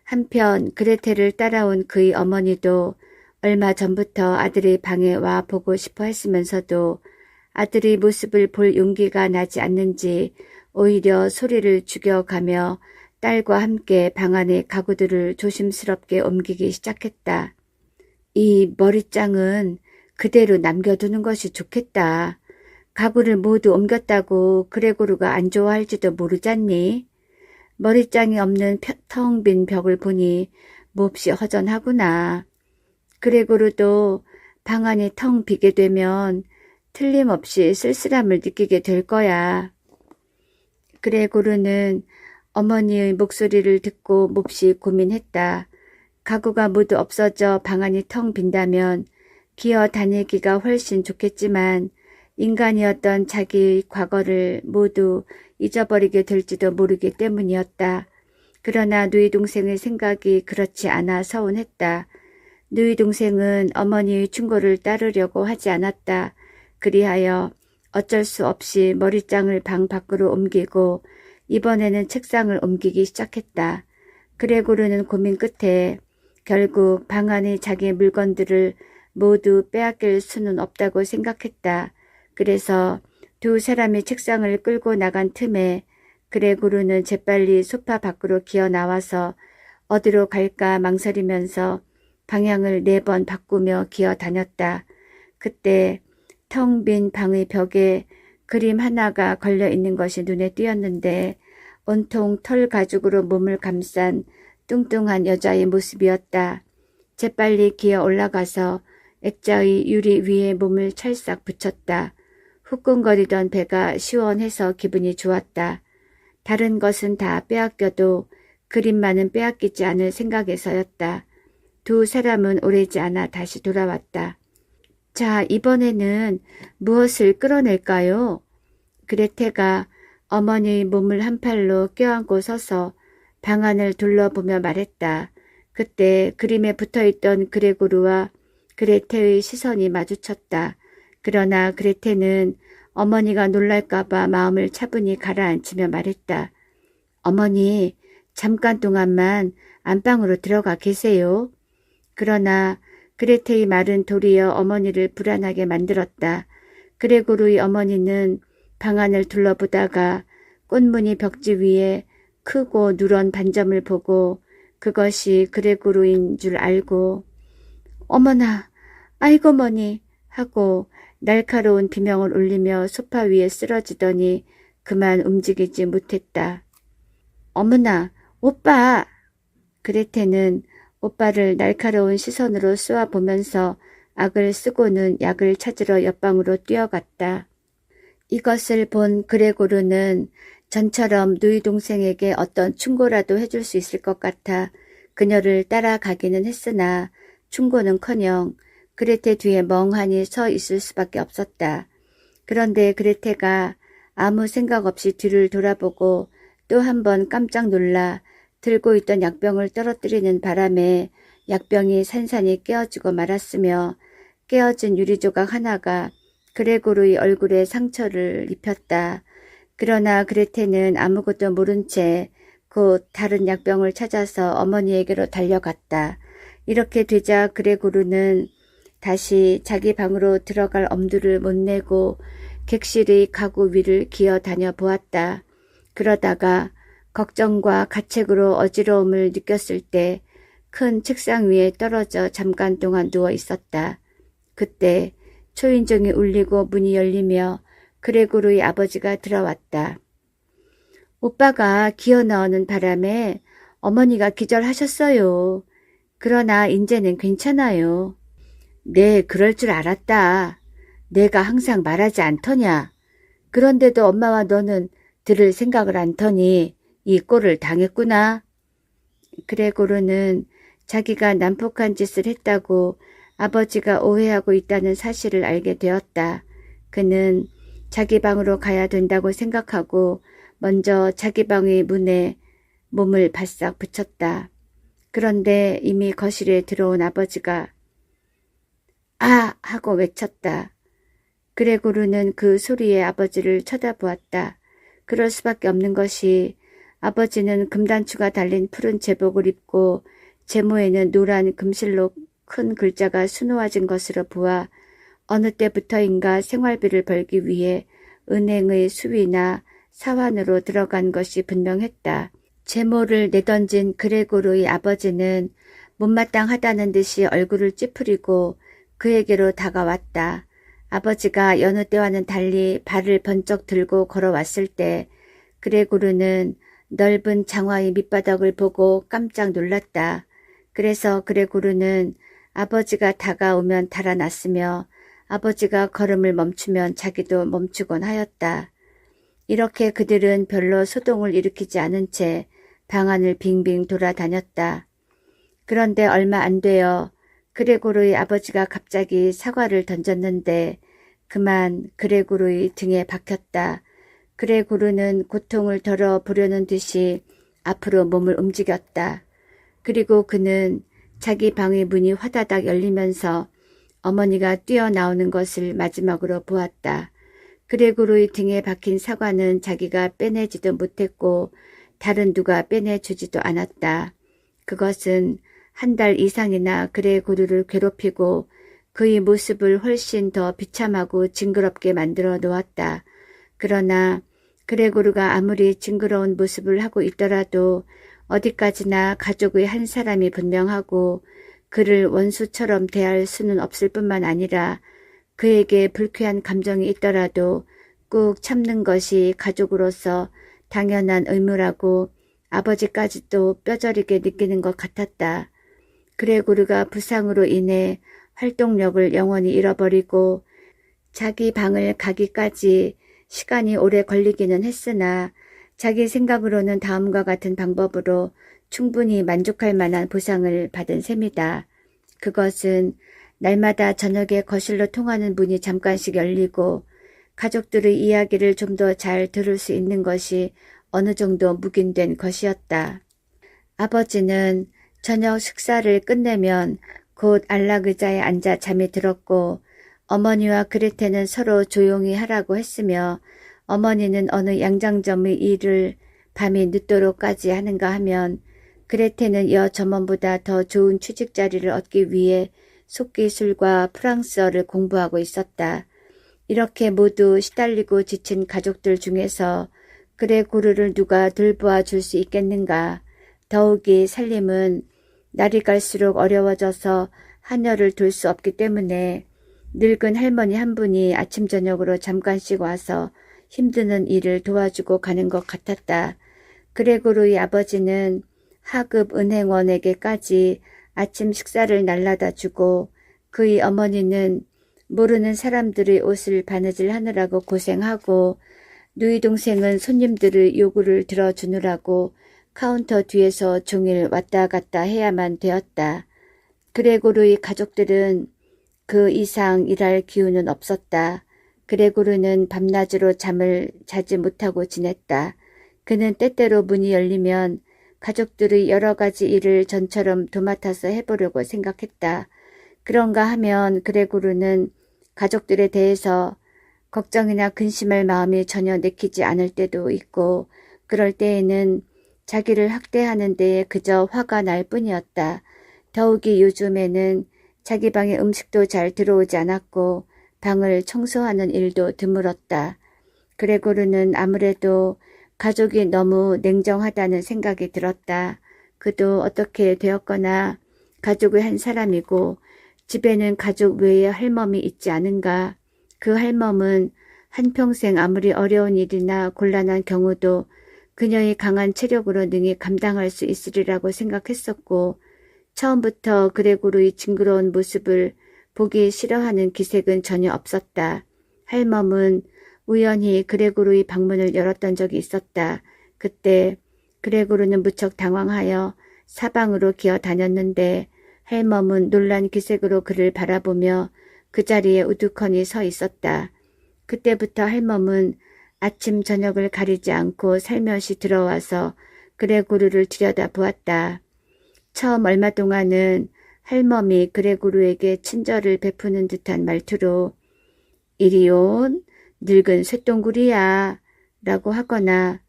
한편 그레테를 따라온 그의 어머니도 얼마 전부터 아들의 방에 와 보고 싶어 했으면서도 아들의 모습을 볼 용기가 나지 않는지 오히려 소리를 죽여가며 딸과 함께 방 안의 가구들을 조심스럽게 옮기기 시작했다. 이 머리장은 그대로 남겨두는 것이 좋겠다. 가구를 모두 옮겼다고 그레고르가 안 좋아할지도 모르잖니. 머리장이 없는 텅 빈 벽을 보니 몹시 허전하구나. 그레고르도 방 안이 텅 비게 되면 틀림없이 쓸쓸함을 느끼게 될 거야. 그레고르는 어머니의 목소리를 듣고 몹시 고민했다. 가구가 모두 없어져 방 안이 텅 빈다면 기어 다니기가 훨씬 좋겠지만 인간이었던 자기의 과거를 모두 잊어버리게 될지도 모르기 때문이었다. 그러나 누이 동생의 생각이 그렇지 않아 서운했다. 누이 동생은 어머니의 충고를 따르려고 하지 않았다. 그리하여 어쩔 수 없이 머리장을 방 밖으로 옮기고 이번에는 책상을 옮기기 시작했다. 그레고르는 고민 끝에 결국 방 안의 자기 물건들을 모두 빼앗길 수는 없다고 생각했다. 그래서 두 사람이 책상을 끌고 나간 틈에 그레고르는 재빨리 소파 밖으로 기어 나와서 어디로 갈까 망설이면서 방향을 4번 바꾸며 기어 다녔다. 그때 텅 빈 방의 벽에 그림 하나가 걸려 있는 것이 눈에 띄었는데 온통 털 가죽으로 몸을 감싼 뚱뚱한 여자의 모습이었다. 재빨리 기어 올라가서 액자의 유리 위에 몸을 찰싹 붙였다. 후끈거리던 배가 시원해서 기분이 좋았다. 다른 것은 다 빼앗겨도 그림만은 빼앗기지 않을 생각에서였다. 두 사람은 오래지 않아 다시 돌아왔다. 자, 이번에는 무엇을 끌어낼까요? 그레테가 어머니의 몸을 한 팔로 껴안고 서서 방안을 둘러보며 말했다. 그때 그림에 붙어있던 그레고르와 그레테의 시선이 마주쳤다. 그러나 그레테는 어머니가 놀랄까봐 마음을 차분히 가라앉히며 말했다. 어머니, 잠깐 동안만 안방으로 들어가 계세요. 그러나 그레테의 말은 도리어 어머니를 불안하게 만들었다. 그레고르의 어머니는 방안을 둘러보다가 꽃무늬 벽지 위에 크고 누런 반점을 보고 그것이 그레고르인 줄 알고 어머나, 아이고 머니 하고 날카로운 비명을 울리며 소파 위에 쓰러지더니 그만 움직이지 못했다. 어머나, 오빠! 그레테는 오빠를 날카로운 시선으로 쏘아보면서 악을 쓰고는 약을 찾으러 옆방으로 뛰어갔다. 이것을 본 그레고르는 전처럼 누이 동생에게 어떤 충고라도 해줄 수 있을 것 같아 그녀를 따라가기는 했으나 충고는커녕 그레테 뒤에 멍하니 서 있을 수밖에 없었다. 그런데 그레테가 아무 생각 없이 뒤를 돌아보고 또 한 번 깜짝 놀라 들고 있던 약병을 떨어뜨리는 바람에 약병이 산산이 깨어지고 말았으며 깨어진 유리조각 하나가 그레고르의 얼굴에 상처를 입혔다. 그러나 그레테는 아무것도 모른 채 곧 다른 약병을 찾아서 어머니에게로 달려갔다. 이렇게 되자 그레고르는 다시 자기 방으로 들어갈 엄두를 못 내고 객실의 가구 위를 기어 다녀 보았다. 그러다가 걱정과 가책으로 어지러움을 느꼈을 때 큰 책상 위에 떨어져 잠깐 동안 누워 있었다. 그때 초인종이 울리고 문이 열리며 그레고르의 아버지가 들어왔다. 오빠가 기어 나오는 바람에 어머니가 기절하셨어요. 그러나 이제는 괜찮아요. 네, 그럴 줄 알았다. 내가 항상 말하지 않더냐. 그런데도 엄마와 너는 들을 생각을 안 터니 이 꼴을 당했구나. 그레고르는 자기가 난폭한 짓을 했다고 아버지가 오해하고 있다는 사실을 알게 되었다. 그는 자기 방으로 가야 된다고 생각하고 먼저 자기 방의 문에 몸을 바싹 붙였다. 그런데 이미 거실에 들어온 아버지가 아! 하고 외쳤다. 그레고르는 그 소리에 아버지를 쳐다보았다. 그럴 수밖에 없는 것이 아버지는 금단추가 달린 푸른 제복을 입고 제모에는 노란 금실로 큰 글자가 수놓아진 것으로 보아 어느 때부터인가 생활비를 벌기 위해 은행의 수위나 사환으로 들어간 것이 분명했다. 제모를 내던진 그레고르의 아버지는 못마땅하다는 듯이 얼굴을 찌푸리고 그에게로 다가왔다. 아버지가 여느 때와는 달리 발을 번쩍 들고 걸어왔을 때 그레고르는 넓은 장화의 밑바닥을 보고 깜짝 놀랐다. 그래서 그레고르는 아버지가 다가오면 달아났으며 아버지가 걸음을 멈추면 자기도 멈추곤 하였다. 이렇게 그들은 별로 소동을 일으키지 않은 채 방안을 빙빙 돌아다녔다. 그런데 얼마 안 되어 그레고르의 아버지가 갑자기 사과를 던졌는데 그만 그레고르의 등에 박혔다. 그레고르는 고통을 덜어보려는 듯이 앞으로 몸을 움직였다. 그리고 그는 자기 방의 문이 화다닥 열리면서 어머니가 뛰어나오는 것을 마지막으로 보았다. 그레고르의 등에 박힌 사과는 자기가 빼내지도 못했고 다른 누가 빼내주지도 않았다. 그것은 한 달 이상이나 그레고르를 괴롭히고 그의 모습을 훨씬 더 비참하고 징그럽게 만들어 놓았다. 그러나 그레고르가 아무리 징그러운 모습을 하고 있더라도 어디까지나 가족의 한 사람이 분명하고 그를 원수처럼 대할 수는 없을 뿐만 아니라 그에게 불쾌한 감정이 있더라도 꾹 참는 것이 가족으로서 당연한 의무라고 아버지까지도 뼈저리게 느끼는 것 같았다. 그레고르가 부상으로 인해 활동력을 영원히 잃어버리고 자기 방을 가기까지 시간이 오래 걸리기는 했으나 자기 생각으로는 다음과 같은 방법으로 충분히 만족할 만한 보상을 받은 셈이다. 그것은 날마다 저녁에 거실로 통하는 문이 잠깐씩 열리고 가족들의 이야기를 좀 더 잘 들을 수 있는 것이 어느 정도 묵인된 것이었다. 아버지는 저녁 식사를 끝내면 곧 안락의자에 앉아 잠이 들었고 어머니와 그레테는 서로 조용히 하라고 했으며 어머니는 어느 양장점의 일을 밤이 늦도록까지 하는가 하면 그레테는 여 점원보다 더 좋은 취직 자리를 얻기 위해 속기술과 프랑스어를 공부하고 있었다. 이렇게 모두 시달리고 지친 가족들 중에서 그레고르를 누가 돌보아 줄 수 있겠는가. 더욱이 살림은 날이 갈수록 어려워져서 하녀를 둘 수 없기 때문에 늙은 할머니 한 분이 아침 저녁으로 잠깐씩 와서 힘드는 일을 도와주고 가는 것 같았다. 그레고르의 아버지는 하급 은행원에게까지 아침 식사를 날라다 주고 그의 어머니는 모르는 사람들의 옷을 바느질 하느라고 고생하고 누이 동생은 손님들의 요구를 들어주느라고 카운터 뒤에서 종일 왔다 갔다 해야만 되었다. 그레고르의 가족들은 그 이상 일할 기운은 없었다. 그레고르는 밤낮으로 잠을 자지 못하고 지냈다. 그는 때때로 문이 열리면 가족들의 여러 가지 일을 전처럼 도맡아서 해보려고 생각했다. 그런가 하면 그레고르는 가족들에 대해서 걱정이나 근심할 마음이 전혀 내키지 않을 때도 있고 그럴 때에는 자기를 학대하는 데에 그저 화가 날 뿐이었다. 더욱이 요즘에는 자기 방에 음식도 잘 들어오지 않았고 방을 청소하는 일도 드물었다. 그레고르는 아무래도 가족이 너무 냉정하다는 생각이 들었다. 그도 어떻게 되었거나 가족의 한 사람이고 집에는 가족 외에 할멈이 있지 않은가. 그 할멈은 한평생 아무리 어려운 일이나 곤란한 경우도 그녀의 강한 체력으로 능히 감당할 수 있으리라고 생각했었고 처음부터 그레고르의 징그러운 모습을 보기 싫어하는 기색은 전혀 없었다. 할멈은 우연히 그레고르의 방문을 열었던 적이 있었다. 그때 그레고르는 무척 당황하여 사방으로 기어 다녔는데 할멈은 놀란 기색으로 그를 바라보며 그 자리에 우두커니 서 있었다. 그때부터 할멈은 아침 저녁을 가리지 않고 살며시 들어와서 그레고르를 들여다보았다. 처음 얼마 동안은 할멈이 그레고르에게 친절을 베푸는 듯한 말투로 이리 온 늙은 쇳덩구리야 라고 하거나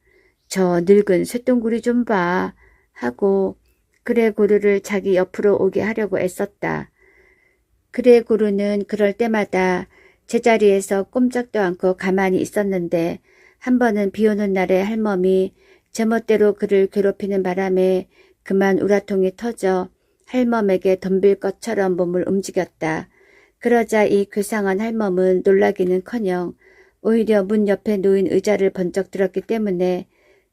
저 늙은 쇳덩구리 좀 봐 하고 그레고르를 자기 옆으로 오게 하려고 애썼다. 그레고르는 그럴 때마다 제자리에서 꼼짝도 않고 가만히 있었는데 한 번은 비오는 날에 할멈이 제멋대로 그를 괴롭히는 바람에 그만 우라통이 터져 할멈에게 덤빌 것처럼 몸을 움직였다. 그러자 이 괴상한 할멈은 놀라기는커녕 오히려 문 옆에 놓인 의자를 번쩍 들었기 때문에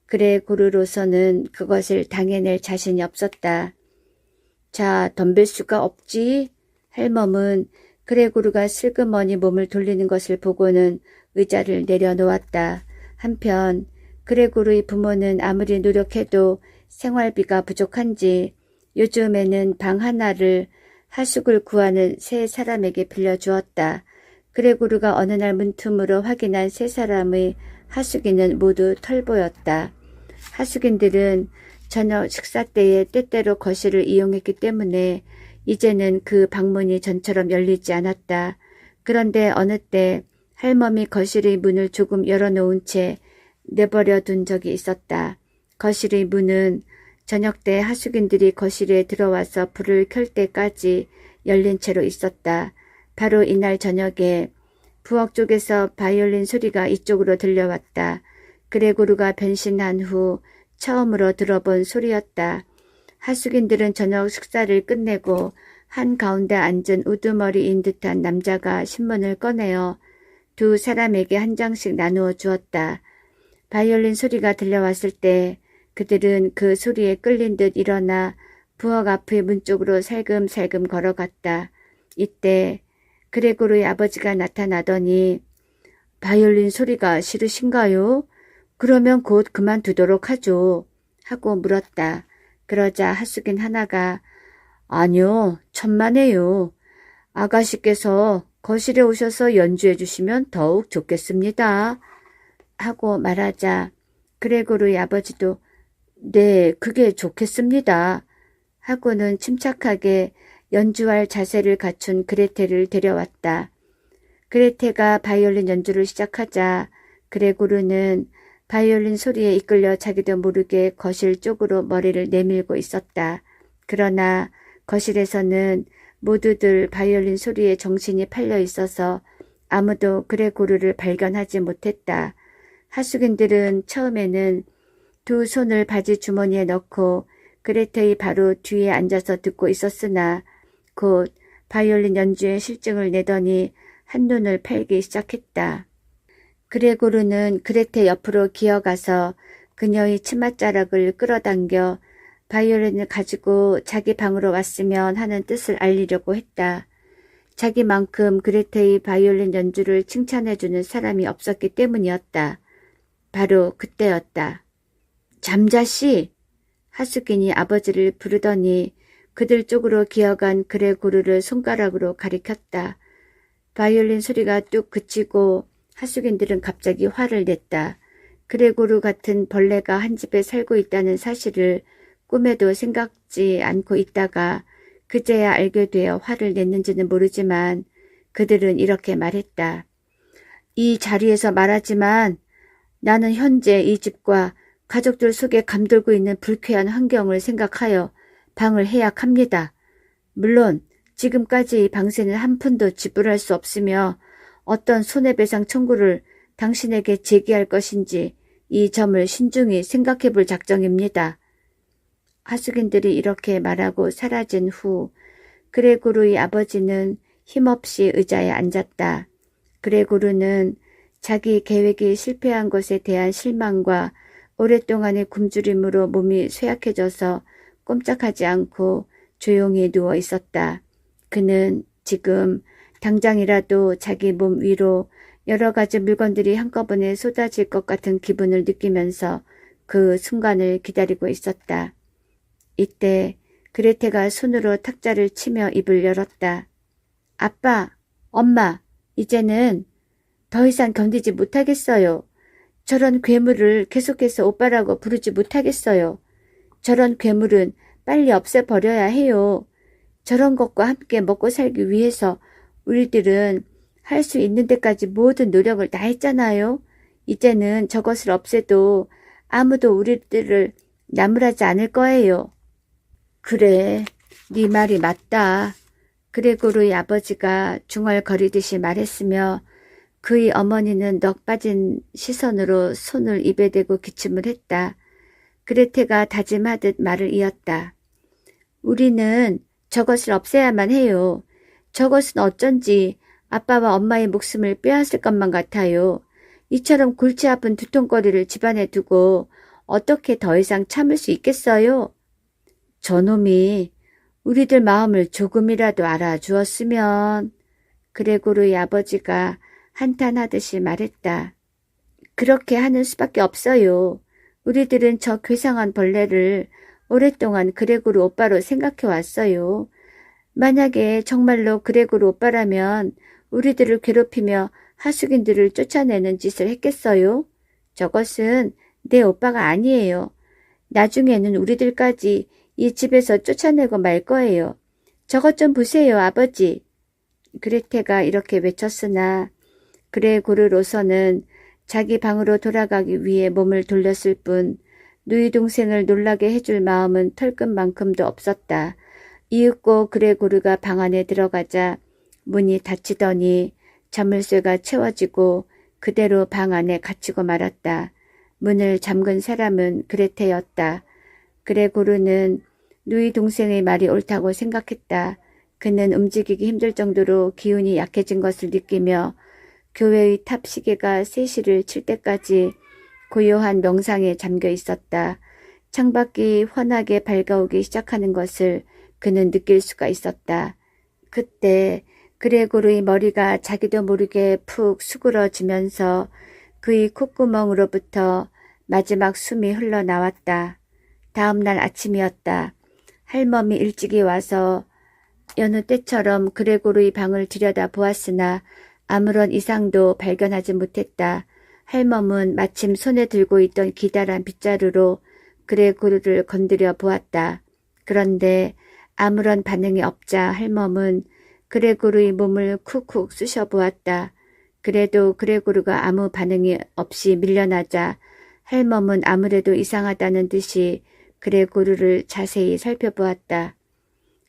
그레고르로서는 그것을 당해낼 자신이 없었다. 자, 덤빌 수가 없지? 할멈은 그레고르가 슬그머니 몸을 돌리는 것을 보고는 의자를 내려놓았다. 한편 그레고르의 부모는 아무리 노력해도 생활비가 부족한지 요즘에는 방 하나를 하숙을 구하는 세 사람에게 빌려주었다. 그레고르가 어느 날 문틈으로 확인한 세 사람의 하숙인은 모두 털보였다. 하숙인들은 저녁 식사 때에 때때로 거실을 이용했기 때문에 이제는 그 방문이 전처럼 열리지 않았다. 그런데 어느 때 할멈이 거실의 문을 조금 열어놓은 채 내버려 둔 적이 있었다. 거실의 문은 저녁 때 하숙인들이 거실에 들어와서 불을 켤 때까지 열린 채로 있었다. 바로 이날 저녁에 부엌 쪽에서 바이올린 소리가 이쪽으로 들려왔다. 그레고르가 변신한 후 처음으로 들어본 소리였다. 하숙인들은 저녁 식사를 끝내고 한가운데 앉은 우두머리인 듯한 남자가 신문을 꺼내어 두 사람에게 한 장씩 나누어 주었다. 바이올린 소리가 들려왔을 때 그들은 그 소리에 끌린 듯 일어나 부엌 앞의 문 쪽으로 살금살금 걸어갔다. 이때 그레고르의 아버지가 나타나더니 바이올린 소리가 싫으신가요? 그러면 곧 그만두도록 하죠. 하고 물었다. 그러자 하숙인 하나가 아니요, 천만에요. 아가씨께서 거실에 오셔서 연주해 주시면 더욱 좋겠습니다. 하고 말하자 그레고르의 아버지도 네, 그게 좋겠습니다. 하고는 침착하게 연주할 자세를 갖춘 그레테를 데려왔다. 그레테가 바이올린 연주를 시작하자 그레고르는 바이올린 소리에 이끌려 자기도 모르게 거실 쪽으로 머리를 내밀고 있었다. 그러나 거실에서는 모두들 바이올린 소리에 정신이 팔려 있어서 아무도 그레고르를 발견하지 못했다. 하숙인들은 처음에는 두 손을 바지 주머니에 넣고 그레테의 바로 뒤에 앉아서 듣고 있었으나 곧 바이올린 연주에 실증을 내더니 한눈을 팔기 시작했다. 그레고르는 그레테 옆으로 기어가서 그녀의 치맛자락을 끌어당겨 바이올린을 가지고 자기 방으로 왔으면 하는 뜻을 알리려고 했다. 자기만큼 그레테의 바이올린 연주를 칭찬해주는 사람이 없었기 때문이었다. 바로 그때였다. 잠자씨! 하숙인이 아버지를 부르더니 그들 쪽으로 기어간 그레고르를 손가락으로 가리켰다. 바이올린 소리가 뚝 그치고 하숙인들은 갑자기 화를 냈다. 그레고르 같은 벌레가 한 집에 살고 있다는 사실을 꿈에도 생각지 않고 있다가 그제야 알게 되어 화를 냈는지는 모르지만 그들은 이렇게 말했다. 이 자리에서 말하지만 나는 현재 이 집과 가족들 속에 감돌고 있는 불쾌한 환경을 생각하여 방을 해약합니다. 물론 지금까지 이 방세는 한 푼도 지불할 수 없으며 어떤 손해배상 청구를 당신에게 제기할 것인지 이 점을 신중히 생각해 볼 작정입니다. 하숙인들이 이렇게 말하고 사라진 후 그레고르의 아버지는 힘없이 의자에 앉았다. 그레고르는 자기 계획이 실패한 것에 대한 실망과 오랫동안의 굶주림으로 몸이 쇠약해져서 꼼짝하지 않고 조용히 누워 있었다. 그는 지금 당장이라도 자기 몸 위로 여러 가지 물건들이 한꺼번에 쏟아질 것 같은 기분을 느끼면서 그 순간을 기다리고 있었다. 이때 그레테가 손으로 탁자를 치며 입을 열었다. 아빠, 엄마, 이제는 더 이상 견디지 못하겠어요. 저런 괴물을 계속해서 오빠라고 부르지 못하겠어요. 저런 괴물은 빨리 없애버려야 해요. 저런 것과 함께 먹고 살기 위해서 우리들은 할 수 있는 데까지 모든 노력을 다했잖아요. 이제는 저것을 없애도 아무도 우리들을 나무라지 않을 거예요. 그래, 네 말이 맞다. 그레고르의 아버지가 중얼거리듯이 말했으며 그의 어머니는 넋 빠진 시선으로 손을 입에 대고 기침을 했다. 그레테가 다짐하듯 말을 이었다. 우리는 저것을 없애야만 해요. 저것은 어쩐지 아빠와 엄마의 목숨을 빼앗을 것만 같아요. 이처럼 골치 아픈 두통거리를 집안에 두고 어떻게 더 이상 참을 수 있겠어요? 저놈이 우리들 마음을 조금이라도 알아주었으면. 그레고르의 아버지가 한탄하듯이 말했다. 그렇게 하는 수밖에 없어요. 우리들은 저 괴상한 벌레를 오랫동안 그레고르 오빠로 생각해 왔어요. 만약에 정말로 그레고르 오빠라면 우리들을 괴롭히며 하숙인들을 쫓아내는 짓을 했겠어요? 저것은 내 오빠가 아니에요. 나중에는 우리들까지 이 집에서 쫓아내고 말 거예요. 저것 좀 보세요, 아버지. 그레테가 이렇게 외쳤으나 그레고르로서는 자기 방으로 돌아가기 위해 몸을 돌렸을 뿐 누이 동생을 놀라게 해줄 마음은 털끝만큼도 없었다. 이윽고 그레고르가 방 안에 들어가자 문이 닫히더니 자물쇠가 채워지고 그대로 방 안에 갇히고 말았다. 문을 잠근 사람은 그레테였다. 그레고르는 누이 동생의 말이 옳다고 생각했다. 그는 움직이기 힘들 정도로 기운이 약해진 것을 느끼며 교회의 탑 시계가 3시를 칠 때까지 고요한 명상에 잠겨 있었다. 창밖이 환하게 밝아오기 시작하는 것을 그는 느낄 수가 있었다. 그때 그레고르의 머리가 자기도 모르게 푹 수그러지면서 그의 콧구멍으로부터 마지막 숨이 흘러나왔다. 다음 날 아침이었다. 할멈이 일찍이 와서 여느 때처럼 그레고르의 방을 들여다 보았으나 아무런 이상도 발견하지 못했다. 할멈은 마침 손에 들고 있던 기다란 빗자루로 그레고르를 건드려 보았다. 그런데 아무런 반응이 없자 할멈은 그레고르의 몸을 쿡쿡 쑤셔 보았다. 그래도 그레고르가 아무 반응이 없이 밀려나자 할멈은 아무래도 이상하다는 듯이 그레고르를 자세히 살펴보았다.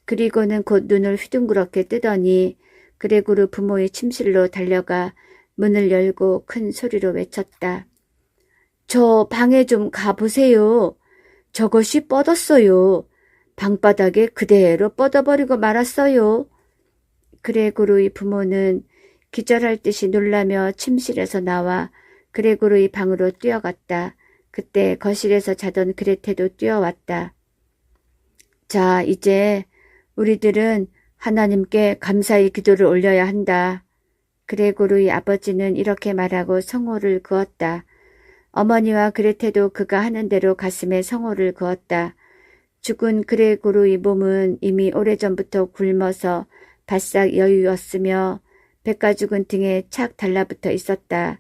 그리고는 곧 눈을 휘둥그렇게 뜨더니 그레고르 부모의 침실로 달려가 문을 열고 큰 소리로 외쳤다. 저 방에 좀 가보세요. 저것이 뻗었어요. 방바닥에 그대로 뻗어버리고 말았어요. 그레고르의 부모는 기절할 듯이 놀라며 침실에서 나와 그레고르의 방으로 뛰어갔다. 그때 거실에서 자던 그레테도 뛰어왔다. 자, 이제 우리들은 하나님께 감사의 기도를 올려야 한다. 그레고르의 아버지는 이렇게 말하고 성호를 그었다. 어머니와 그레테도 그가 하는 대로 가슴에 성호를 그었다. 죽은 그레고르의 몸은 이미 오래전부터 굶어서 바싹 여유였으며 백가죽은 등에 착 달라붙어 있었다.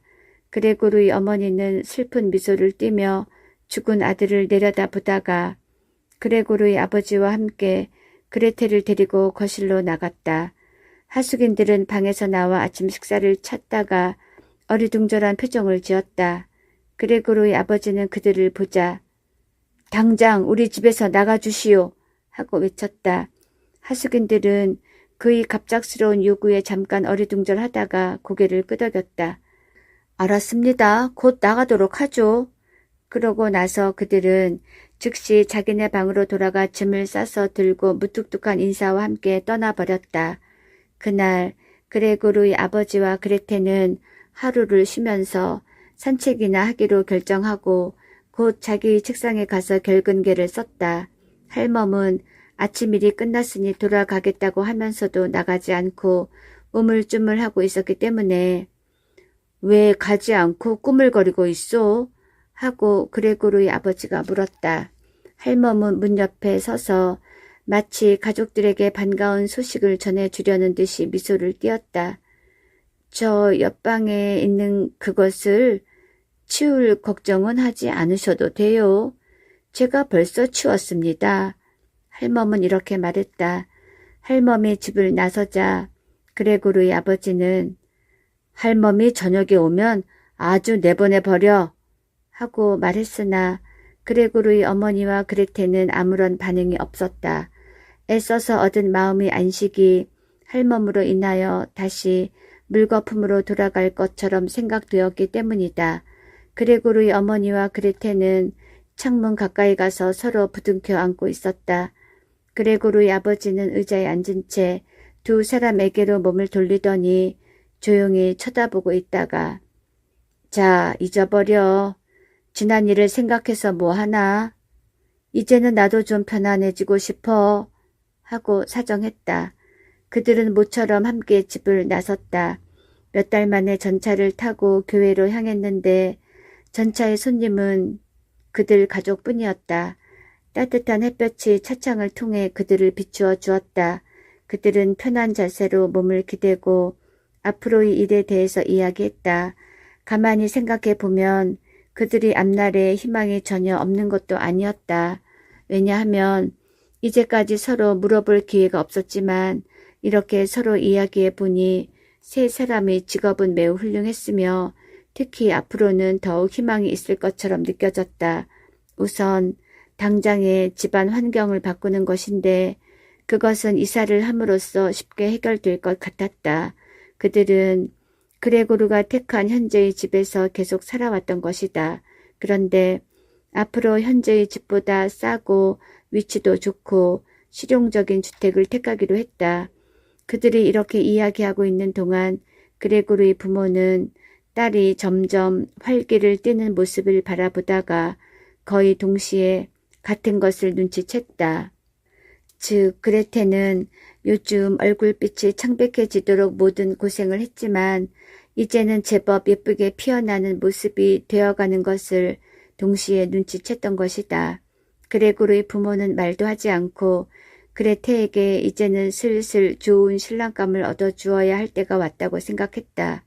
그레고르의 어머니는 슬픈 미소를 띠며 죽은 아들을 내려다보다가 그레고르의 아버지와 함께 그레테를 데리고 거실로 나갔다. 하숙인들은 방에서 나와 아침 식사를 찾다가 어리둥절한 표정을 지었다. 그레고르의 아버지는 그들을 보자 당장 우리 집에서 나가주시오 하고 외쳤다. 하숙인들은 그의 갑작스러운 요구에 잠깐 어리둥절하다가 고개를 끄덕였다. 알았습니다. 곧 나가도록 하죠. 그러고 나서 그들은 즉시 자기네 방으로 돌아가 짐을 싸서 들고 무뚝뚝한 인사와 함께 떠나버렸다. 그날 그레고르의 아버지와 그레테는 하루를 쉬면서 산책이나 하기로 결정하고 곧 자기 책상에 가서 결근계를 썼다. 할멈은 아침 일이 끝났으니 돌아가겠다고 하면서도 나가지 않고 우물쭈물하고 있었기 때문에 왜 가지 않고 꾸물거리고 있어? 하고 그레고르의 아버지가 물었다. 할멈은 문 옆에 서서 마치 가족들에게 반가운 소식을 전해주려는 듯이 미소를 띄었다. 저 옆방에 있는 그것을 치울 걱정은 하지 않으셔도 돼요. 제가 벌써 치웠습니다. 할멈은 이렇게 말했다. 할멈이 집을 나서자 그레고르의 아버지는 할멈이 저녁에 오면 아주 내보내버려 하고 말했으나 그레고르의 어머니와 그레테는 아무런 반응이 없었다. 애써서 얻은 마음의 안식이 할멈으로 인하여 다시 물거품으로 돌아갈 것처럼 생각되었기 때문이다. 그레고르의 어머니와 그레테는 창문 가까이 가서 서로 부둥켜 안고 있었다. 그레고르의 아버지는 의자에 앉은 채 두 사람에게로 몸을 돌리더니 조용히 쳐다보고 있다가 자, 잊어버려. 지난 일을 생각해서 뭐하나? 이제는 나도 좀 편안해지고 싶어. 하고 사정했다. 그들은 모처럼 함께 집을 나섰다. 몇 달 만에 전차를 타고 교회로 향했는데 전차의 손님은 그들 가족뿐이었다. 따뜻한 햇볕이 차창을 통해 그들을 비추어 주었다. 그들은 편한 자세로 몸을 기대고 앞으로의 일에 대해서 이야기했다. 가만히 생각해 보면 그들이 앞날에 희망이 전혀 없는 것도 아니었다. 왜냐하면 이제까지 서로 물어볼 기회가 없었지만 이렇게 서로 이야기해 보니 세 사람의 직업은 매우 훌륭했으며 특히 앞으로는 더욱 희망이 있을 것처럼 느껴졌다. 우선 당장의 집안 환경을 바꾸는 것인데 그것은 이사를 함으로써 쉽게 해결될 것 같았다. 그들은 그레고르가 택한 현재의 집에서 계속 살아왔던 것이다. 그런데 앞으로 현재의 집보다 싸고 위치도 좋고 실용적인 주택을 택하기로 했다. 그들이 이렇게 이야기하고 있는 동안 그레고르의 부모는 딸이 점점 활기를 띠는 모습을 바라보다가 거의 동시에 같은 것을 눈치챘다. 즉 그레테는 요즘 얼굴빛이 창백해지도록 모든 고생을 했지만 이제는 제법 예쁘게 피어나는 모습이 되어가는 것을 동시에 눈치챘던 것이다. 그레고르의 부모는 말도 하지 않고 그레테에게 이제는 슬슬 좋은 신랑감을 얻어주어야 할 때가 왔다고 생각했다.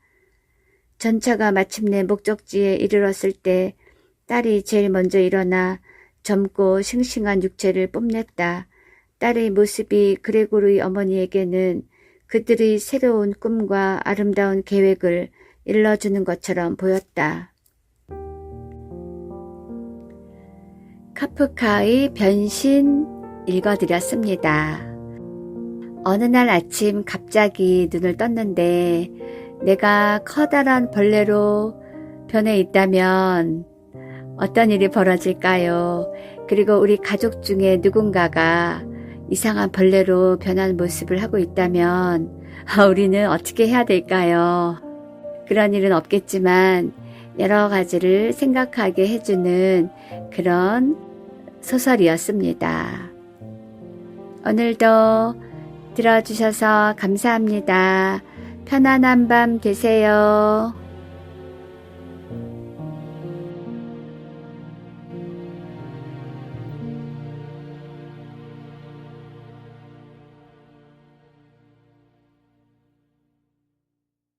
전차가 마침내 목적지에 이르렀을 때 딸이 제일 먼저 일어나 젊고 싱싱한 육체를 뽐냈다. 딸의 모습이 그레고르의 어머니에게는 그들의 새로운 꿈과 아름다운 계획을 일러주는 것처럼 보였다. 카프카의 변신 읽어드렸습니다. 어느 날 아침 갑자기 눈을 떴는데 내가 커다란 벌레로 변해 있다면 어떤 일이 벌어질까요? 그리고 우리 가족 중에 누군가가 이상한 벌레로 변한 모습을 하고 있다면 우리는 어떻게 해야 될까요? 그런 일은 없겠지만 여러 가지를 생각하게 해주는 그런 소설이었습니다. 오늘도 들어주셔서 감사합니다. 편안한 밤 되세요.